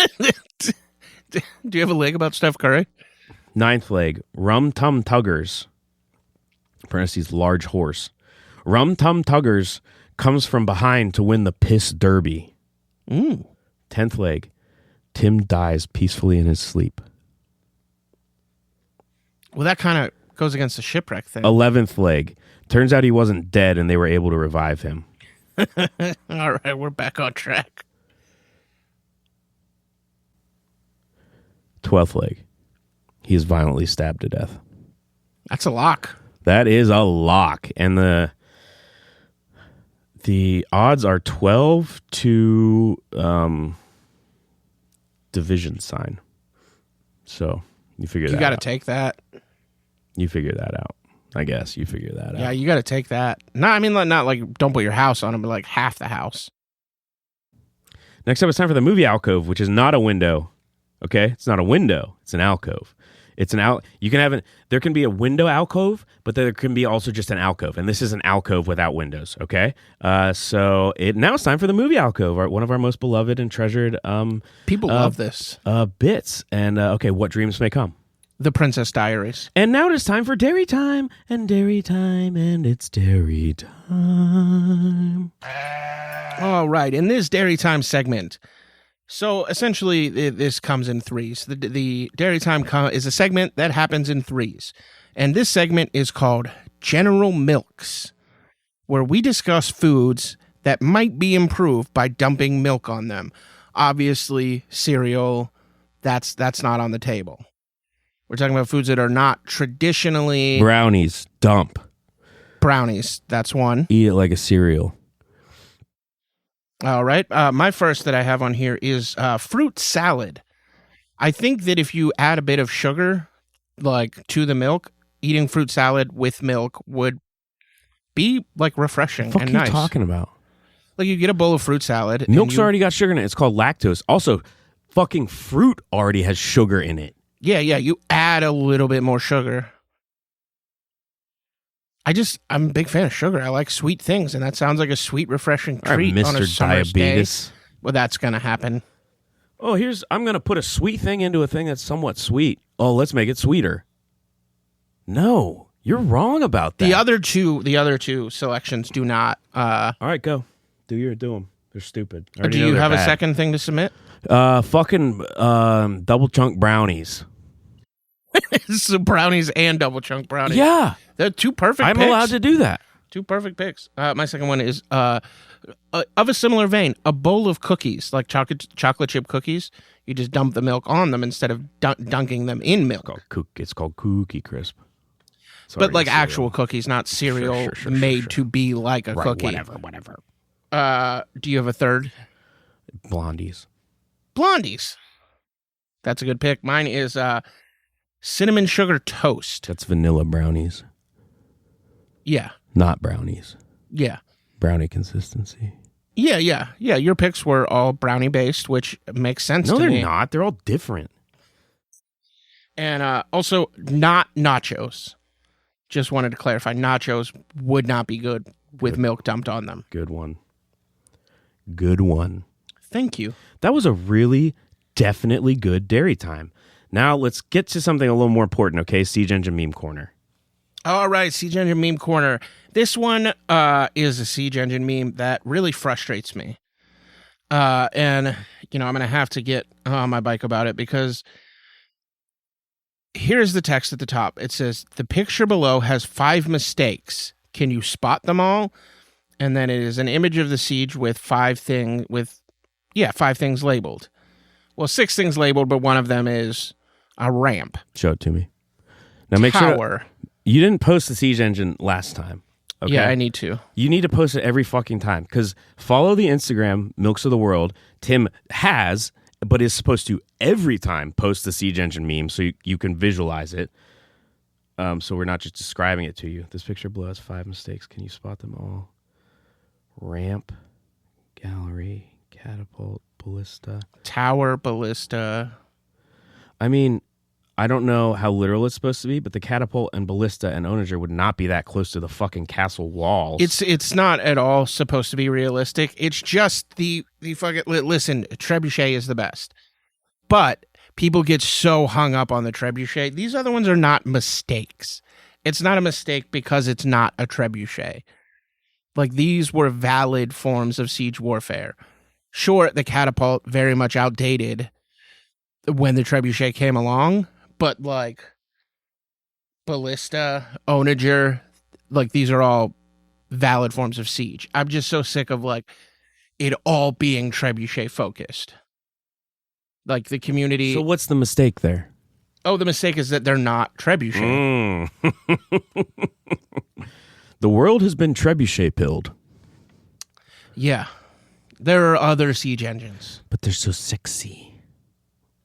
Do you have a leg about Steph Curry? Ninth leg, Rum Tum Tuggers, parentheses, large horse. Rum Tum Tuggers comes from behind to win the piss derby. 10th leg, Tim dies peacefully in his sleep. Well, that kind of goes against the shipwreck thing. 11th leg, turns out he wasn't dead and they were able to revive him. All right, we're back on track. 12th leg, he is violently stabbed to death. That's a lock. That is a lock. And the odds are 12 to division sign. So you figure that out. You got to take that. You figure that out. I guess you figure that out. Yeah, you got to take that. No, I mean, not like don't put your house on it, but like half the house. Next up, it's time for the movie alcove, which is not a window. Okay? It's not a window. It's an alcove. It's an you can have there can be a window alcove, but there can be also just an alcove, and this is an alcove without windows. Okay, so now it's time for the movie alcove, one of our most beloved and treasured. People love this bits. And okay, what dreams may come? The Princess Diaries. And now it is time for dairy time, and dairy time, and it's dairy time. All right, in this dairy time segment. So essentially, this comes in threes. The Dairy Time is a segment that happens in threes. And this segment is called General Milks, where we discuss foods that might be improved by dumping milk on them. Obviously, cereal, that's not on the table. We're talking about foods that are not traditionally... Brownies, dump. Brownies, that's one. Eat it like a cereal. All right. My first that I have on here is fruit salad. I think that if you add a bit of sugar, like to the milk, eating fruit salad with milk would be like refreshing What and the fuck nice. are you talking about? Like you get a bowl of fruit salad. Milk's already got sugar in it. It's called lactose. Also, fucking fruit already has sugar in it. Yeah. You add a little bit more sugar. I'm a big fan of sugar. I like sweet things, and that sounds like a sweet, refreshing treat Mr. on a summer's Diabetes. day. Well, that's going to happen. Oh, I'm going to put a sweet thing into a thing that's somewhat sweet. Oh, let's make it sweeter. No, you're wrong about that. The other two selections do not. All right, go. Do them. They're stupid. Do you have a second thing to submit? Fucking double chunk brownies. So brownies and double chunk brownies. Yeah. They're two perfect I'm picks. allowed to do that. Two perfect picks. My second one is of a similar vein, a bowl of cookies, like chocolate chip cookies. You just dump the milk on them instead of dunking them in milk. It's called Cookie Crisp. But like actual cookies, not cereal made to be like a cookie. Whatever. Do you have a third? Blondies. That's a good pick. Mine is cinnamon sugar toast. That's vanilla brownies. Yeah. Not brownies. Yeah. Brownie consistency. Yeah. Your picks were all brownie based, which makes sense to me. No, they're not. They're all different. And also not nachos. Just wanted to clarify, nachos would not be good with milk dumped on them. Good one. Good one. Thank you. That was a really definitely good dairy time. Now let's get to something a little more important, okay? Siege Engine Meme Corner. All right, Siege Engine Meme Corner. This one is a Siege Engine meme that really frustrates me. And, I'm going to have to get on my bike about it because here's the text at the top. It says, the picture below has 5 mistakes. Can you spot them all? And then it is an image of the siege with 5 things labeled. Well, 6 things labeled, but one of them is a ramp. Show it to me. Now make sure you didn't post the Siege Engine last time. Okay? Yeah, I need to. You need to post it every fucking time because follow the Instagram, Milks of the World. Tim has, but is supposed to every time post the Siege Engine meme so you can visualize it. So we're not just describing it to you. This picture below has 5 mistakes. Can you spot them all? Ramp, gallery, catapult, ballista. Tower, ballista. I mean, I don't know how literal it's supposed to be, but the catapult and ballista and onager would not be that close to the fucking castle walls. It's not at all supposed to be realistic. It's just the fucking... Listen, trebuchet is the best. But people get so hung up on the trebuchet. These other ones are not mistakes. It's not a mistake because it's not a trebuchet. Like, these were valid forms of siege warfare. Sure, the catapult, very much outdated when the trebuchet came along, but, like, ballista, onager, like, these are all valid forms of siege. I'm just so sick of, like, it all being trebuchet focused. Like, the community... So what's the mistake there? Oh, the mistake is that they're not trebuchet. The world has been trebuchet-pilled. Yeah. There are other siege engines. But they're so sexy.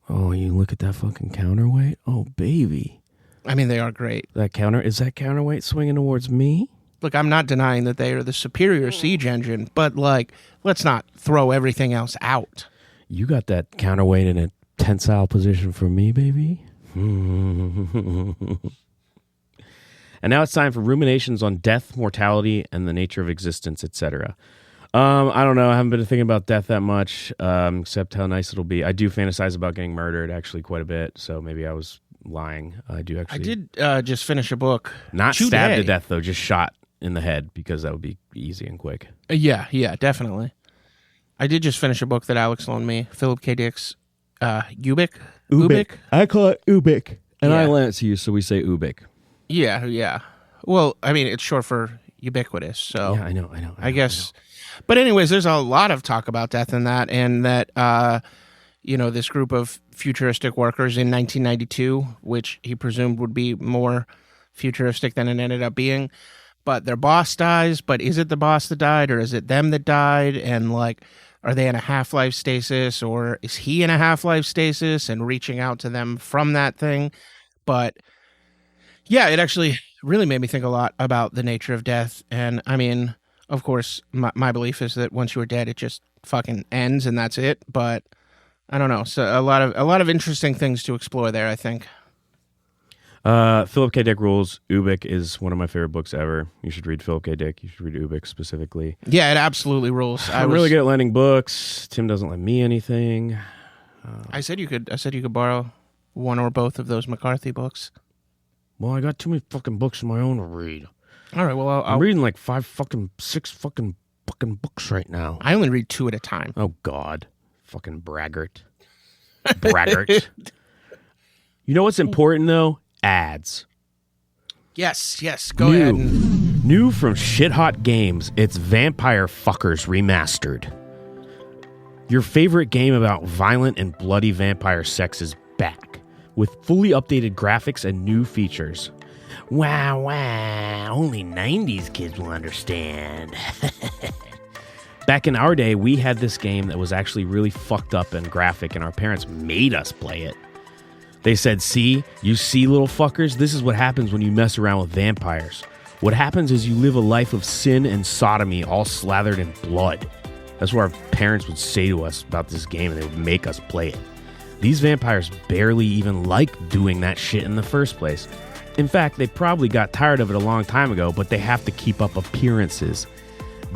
Oh, you look at that fucking counterweight? Oh, baby. I mean, they are great. Is that counterweight swinging towards me? Look, I'm not denying that they are the superior siege engine, but, like, let's not throw everything else out. You got that counterweight in a tensile position for me, baby. And now it's time for ruminations on death, mortality, and the nature of existence, etc. I don't know. I haven't been thinking about death that much, except how nice it'll be. I do fantasize about getting murdered actually quite a bit, so maybe I was lying. I did just finish a book. Not stabbed to death, though, just shot in the head, because that would be easy and quick. Yeah, definitely. I did just finish a book that Alex loaned me, Philip K. Dick's Ubik. I call it Ubik, and Yeah. I lent it to you, so we say Ubik. Yeah. Well, I mean, it's short for ubiquitous, so... Yeah, I know. I guess... But anyways, there's a lot of talk about death in that, and that, this group of futuristic workers in 1992, which he presumed would be more futuristic than it ended up being, but their boss dies, but is it the boss that died, or is it them that died, and, like, are they in a half-life stasis, or is he in a half-life stasis and reaching out to them from that thing? But, yeah, it actually really made me think a lot about the nature of death, and, I mean... Of course, my belief is that once you are dead, it just fucking ends and that's it. But I don't know. So a lot of interesting things to explore there, I think. Philip K. Dick rules. Ubik is one of my favorite books ever. You should read Philip K. Dick. You should read Ubik specifically. Yeah, it absolutely rules. I'm really good at lending books. Tim doesn't lend me anything. I said you could borrow one or both of those McCarthy books. Well, I got too many fucking books of my own to read. All right, well, I'm reading like 6 fucking books right now. I only read 2 at a time. Oh, God. Fucking braggart. Braggart. You know what's important, though? Ads. Yes, go ahead. New from Shit Hot Games, it's Vampire Fuckers Remastered. Your favorite game about violent and bloody vampire sex is back, with fully updated graphics and new features. Wow, only 90s kids will understand. Back in our day, we had this game that was actually really fucked up and graphic, and our parents made us play it. They said, see, you see, little fuckers, this is what happens when you mess around with vampires. What happens is you live a life of sin and sodomy, all slathered in blood. That's what our parents would say to us about this game, and they would make us play it. These vampires barely even like doing that shit in the first place. In fact, they probably got tired of it a long time ago, but they have to keep up appearances.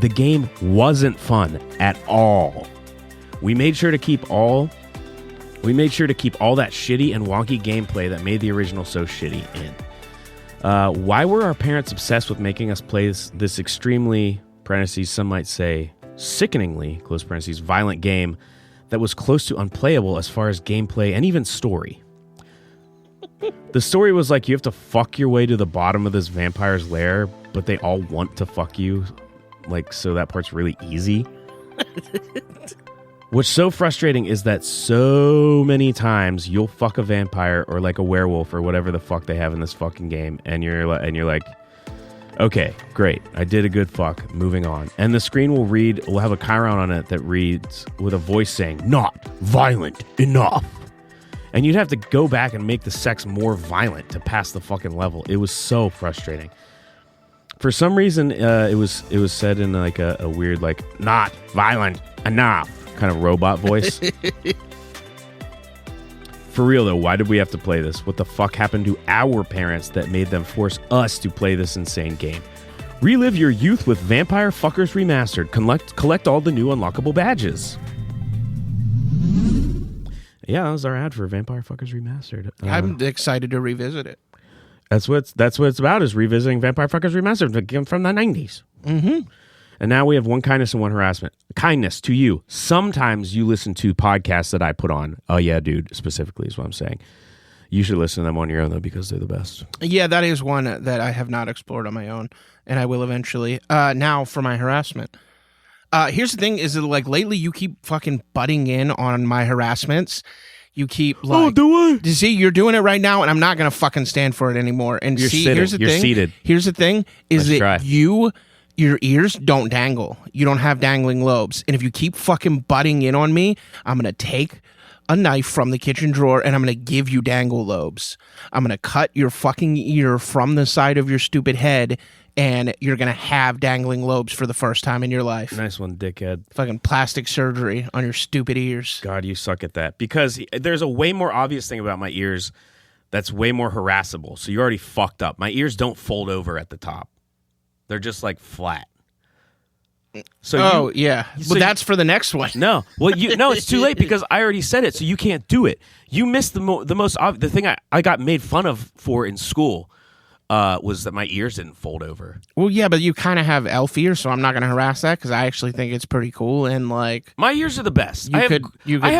The game wasn't fun at all. We made sure to keep all that shitty and wonky gameplay that made the original so shitty in. Why were our parents obsessed with making us play this extremely, parentheses, some might say, sickeningly, close parentheses, violent game that was close to unplayable as far as gameplay and even story? The story was like you have to fuck your way to the bottom of this vampire's lair, but they all want to fuck you, like, so that part's really easy. What's so frustrating is that so many times you'll fuck a vampire or like a werewolf or whatever the fuck they have in this fucking game, and you're like, okay, great, I did a good fuck, moving on. And the screen will have a chyron on it that reads with a voice saying, "Not violent enough." And you'd have to go back and make the sex more violent to pass the fucking level. It was so frustrating. For some reason, it was said in like a weird, like, "not violent enough" kind of robot voice. For real though, why did we have to play this? What the fuck happened to our parents that made them force us to play this insane game? Relive your youth with Vampire Fuckers Remastered. Collect all the new unlockable badges. Yeah, that was our ad for Vampire Fuckers Remastered. I'm excited to revisit it. That's what it's about, is revisiting Vampire Fuckers Remastered again from the 90s. Mm-hmm. And now we have one kindness and one harassment. Kindness to you. Sometimes you listen to podcasts that I put on. Oh, yeah, dude, specifically is what I'm saying. You should listen to them on your own, though, because they're the best. Yeah, that is one that I have not explored on my own, and I will eventually. Now, for my harassment. Here's the thing, is that, like, lately you keep fucking butting in on my harassments. You keep, like... Oh, do I? See, you're doing it right now, and I'm not going to fucking stand for it anymore. And You're see, sitting. here's the You're thing. seated. Here's the thing, is Let's that try. your ears don't dangle. You don't have dangling lobes. And if you keep fucking butting in on me, I'm going to take a knife from the kitchen drawer and I'm going to give you dangle lobes. I'm going to cut your fucking ear from the side of your stupid head, and you're going to have dangling lobes for the first time in your life. Nice one, dickhead. Fucking plastic surgery on your stupid ears. God, you suck at that. Because there's a way more obvious thing about my ears that's way more harassable. So you already fucked up. My ears don't fold over at the top. They're just like flat. So yeah. Well, that's for the next one. No. Well, it's too late because I already said it, so you can't do it. You missed the most obvious. The thing I got made fun of for in school was that my ears didn't fold over. Well, yeah, but you kind of have elf ears, so I'm not going to harass that because I actually think it's pretty cool. And like, my ears are the best. I have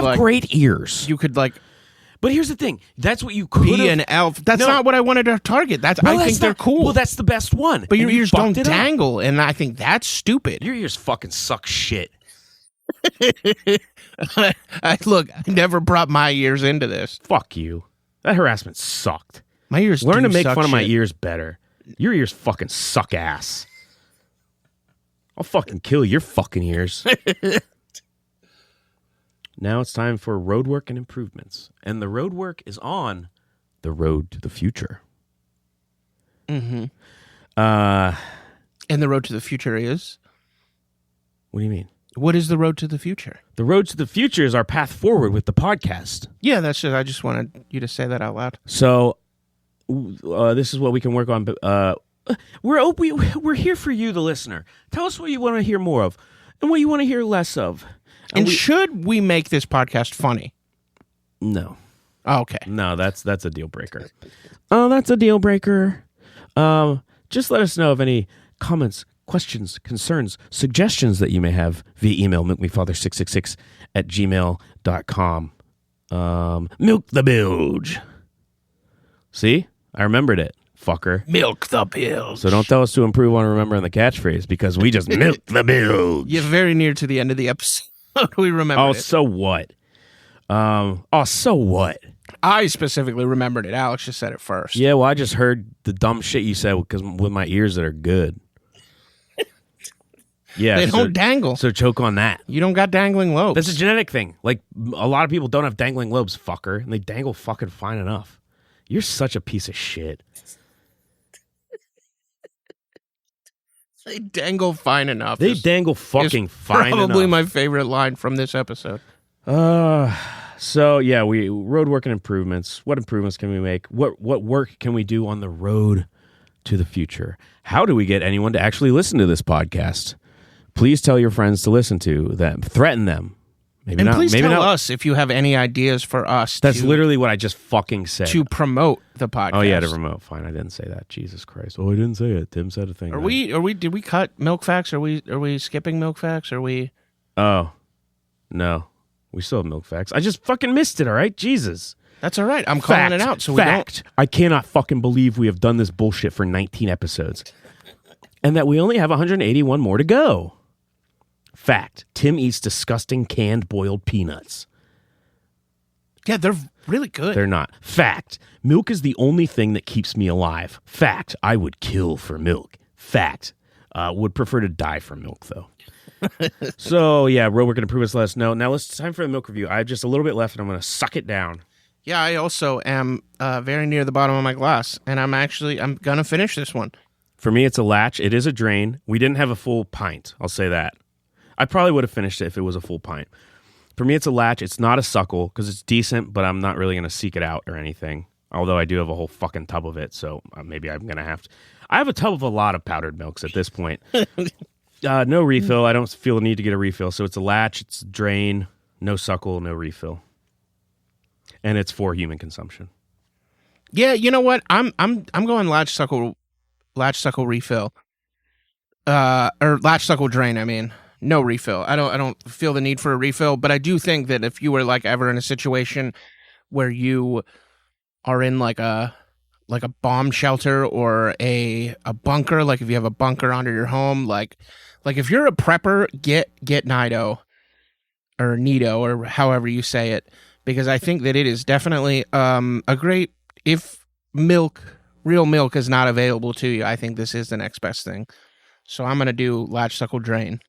like, great ears. You could like. But here's the thing. That's what you could be an elf. That's not what I wanted to target. I think they're cool. Well, that's the best one. But your ears don't dangle, and I think that's stupid. Your ears fucking suck shit. Look, I never brought my ears into this. Fuck you. That harassment sucked. My ears Learn to make fun of my shit. ears better. Your ears fucking suck ass. I'll fucking kill your fucking ears. Now it's time for road work and improvements. And the road work is on the road to the future. Mm-hmm. And the road to the future is? What do you mean? What is the road to the future? The road to the future is our path forward with the podcast. Yeah, I just wanted you to say that out loud. So this is what we can work on. We're here for you, the listener. Tell us what you want to hear more of and what you want to hear less of. And should we make this podcast funny? No. Oh, okay. No, that's a deal breaker. Oh, that's a deal breaker. Just let us know of any comments, questions, concerns, suggestions that you may have via email, milkmefather666@gmail.com. Milk the bilge. See? I remembered it, fucker. Milk the bilge. So don't tell us to improve on remembering the catchphrase because we just milk the bilge. You're very near to the end of the episode. We remember it. So what? So what? I specifically remembered it. Alex just said it first. Yeah, well, I just heard the dumb shit you said because with my ears that are good. Yeah, they don't dangle. So choke on that. You don't got dangling lobes. That's a genetic thing. Like, a lot of people don't have dangling lobes, fucker, and they dangle fucking fine enough. You're such a piece of shit. They dangle fine enough. They dangle fucking fine enough. Probably my favorite line from this episode. So yeah, we road work and improvements. What improvements can we make? What work can we do on the road to the future? How do we get anyone to actually listen to this podcast? Please tell your friends to listen to them. Threaten them. Maybe and not. please maybe tell not. us if you have any ideas for us. That's literally what I just fucking said. To promote the podcast. Oh yeah, to promote. Fine, I didn't say that. Jesus Christ. Oh, I didn't say it. Tim said a thing. Did we cut milk facts? Are we skipping milk facts? Are we? Oh, no. We still have milk facts. I just fucking missed it. All right, Jesus. That's all right. I'm calling it out. So fact. I cannot fucking believe we have done this bullshit for 19 episodes, and that we only have 181 more to go. Fact. Tim eats disgusting canned boiled peanuts. Yeah, they're really good. They're not. Fact. Milk is the only thing that keeps me alive. Fact. I would kill for milk. Fact. Would prefer to die for milk, though. So, yeah, road work and improvements, let us know. Now, it's time for the milk review. I have just a little bit left, and I'm going to suck it down. Yeah, I also am very near the bottom of my glass, and I'm going to finish this one. For me, it's a latch. It is a drain. We didn't have a full pint. I'll say that. I probably would have finished it if it was a full pint. For me, it's a latch. It's not a suckle because it's decent, but I'm not really going to seek it out or anything. Although I do have a whole fucking tub of it, so maybe I'm going to have to. I have a tub of a lot of powdered milks at this point. No refill. I don't feel the need to get a refill. So it's a latch. It's a drain. No suckle. No refill. And it's for human consumption. Yeah, you know what? I'm going latch suckle refill. Or latch suckle drain. I mean. No refill. I don't feel the need for a refill, but I do think that if you were like ever in a situation where you are in like a bomb shelter or a bunker, like if you have a bunker under your home, like if you're a prepper, get NIDO or NIDO or however you say it, because I think that it is definitely a great, if real milk is not available to you, I think this is the next best thing. So I'm going to do latch suckle drain.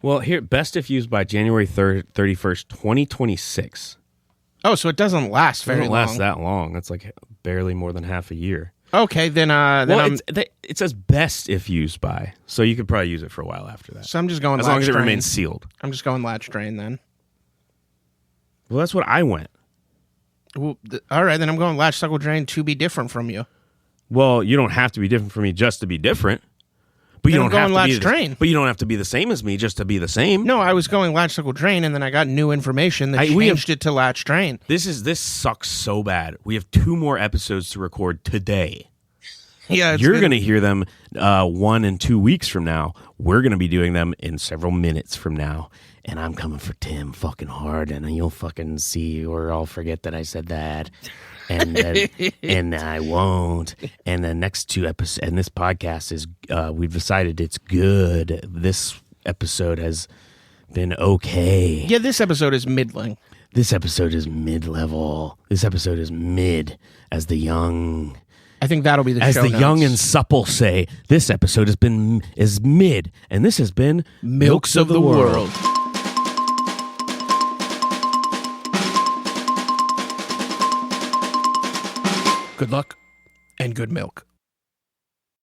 Well, here, best if used by January 31st, 2026. Oh, so it doesn't last very long. It doesn't last that long. That's like barely more than half a year. Okay, then it says best if used by, so you could probably use it for a while after that. So I'm just going as latch long as it drain. remains sealed. I'm just going latch drain then. Well, that's what I went. Well, all right, then I'm going latch suckle drain to be different from you. Well, you don't have to be different from me just to be different. But you don't have to be drain. But you don't have to be the same as me just to be the same. No, I was going latch suckle drain, and then I got new information that changed it to latch drain. This sucks so bad. We have 2 more episodes to record today. Yeah, you're going to hear them 1 and 2 weeks from now. We're going to be doing them in several minutes from now. And I'm coming for Tim fucking hard, and you'll fucking see, or I'll forget that I said that. And I won't. And the next 2 episodes, and this podcast is, we've decided it's good. This episode has been okay. Yeah, this episode is middling. This episode is mid-level. This episode is mid, as the young. I think that'll be the as show the notes. Young and supple say. This episode is mid, and this has been Milks of the World. Good luck and good milk.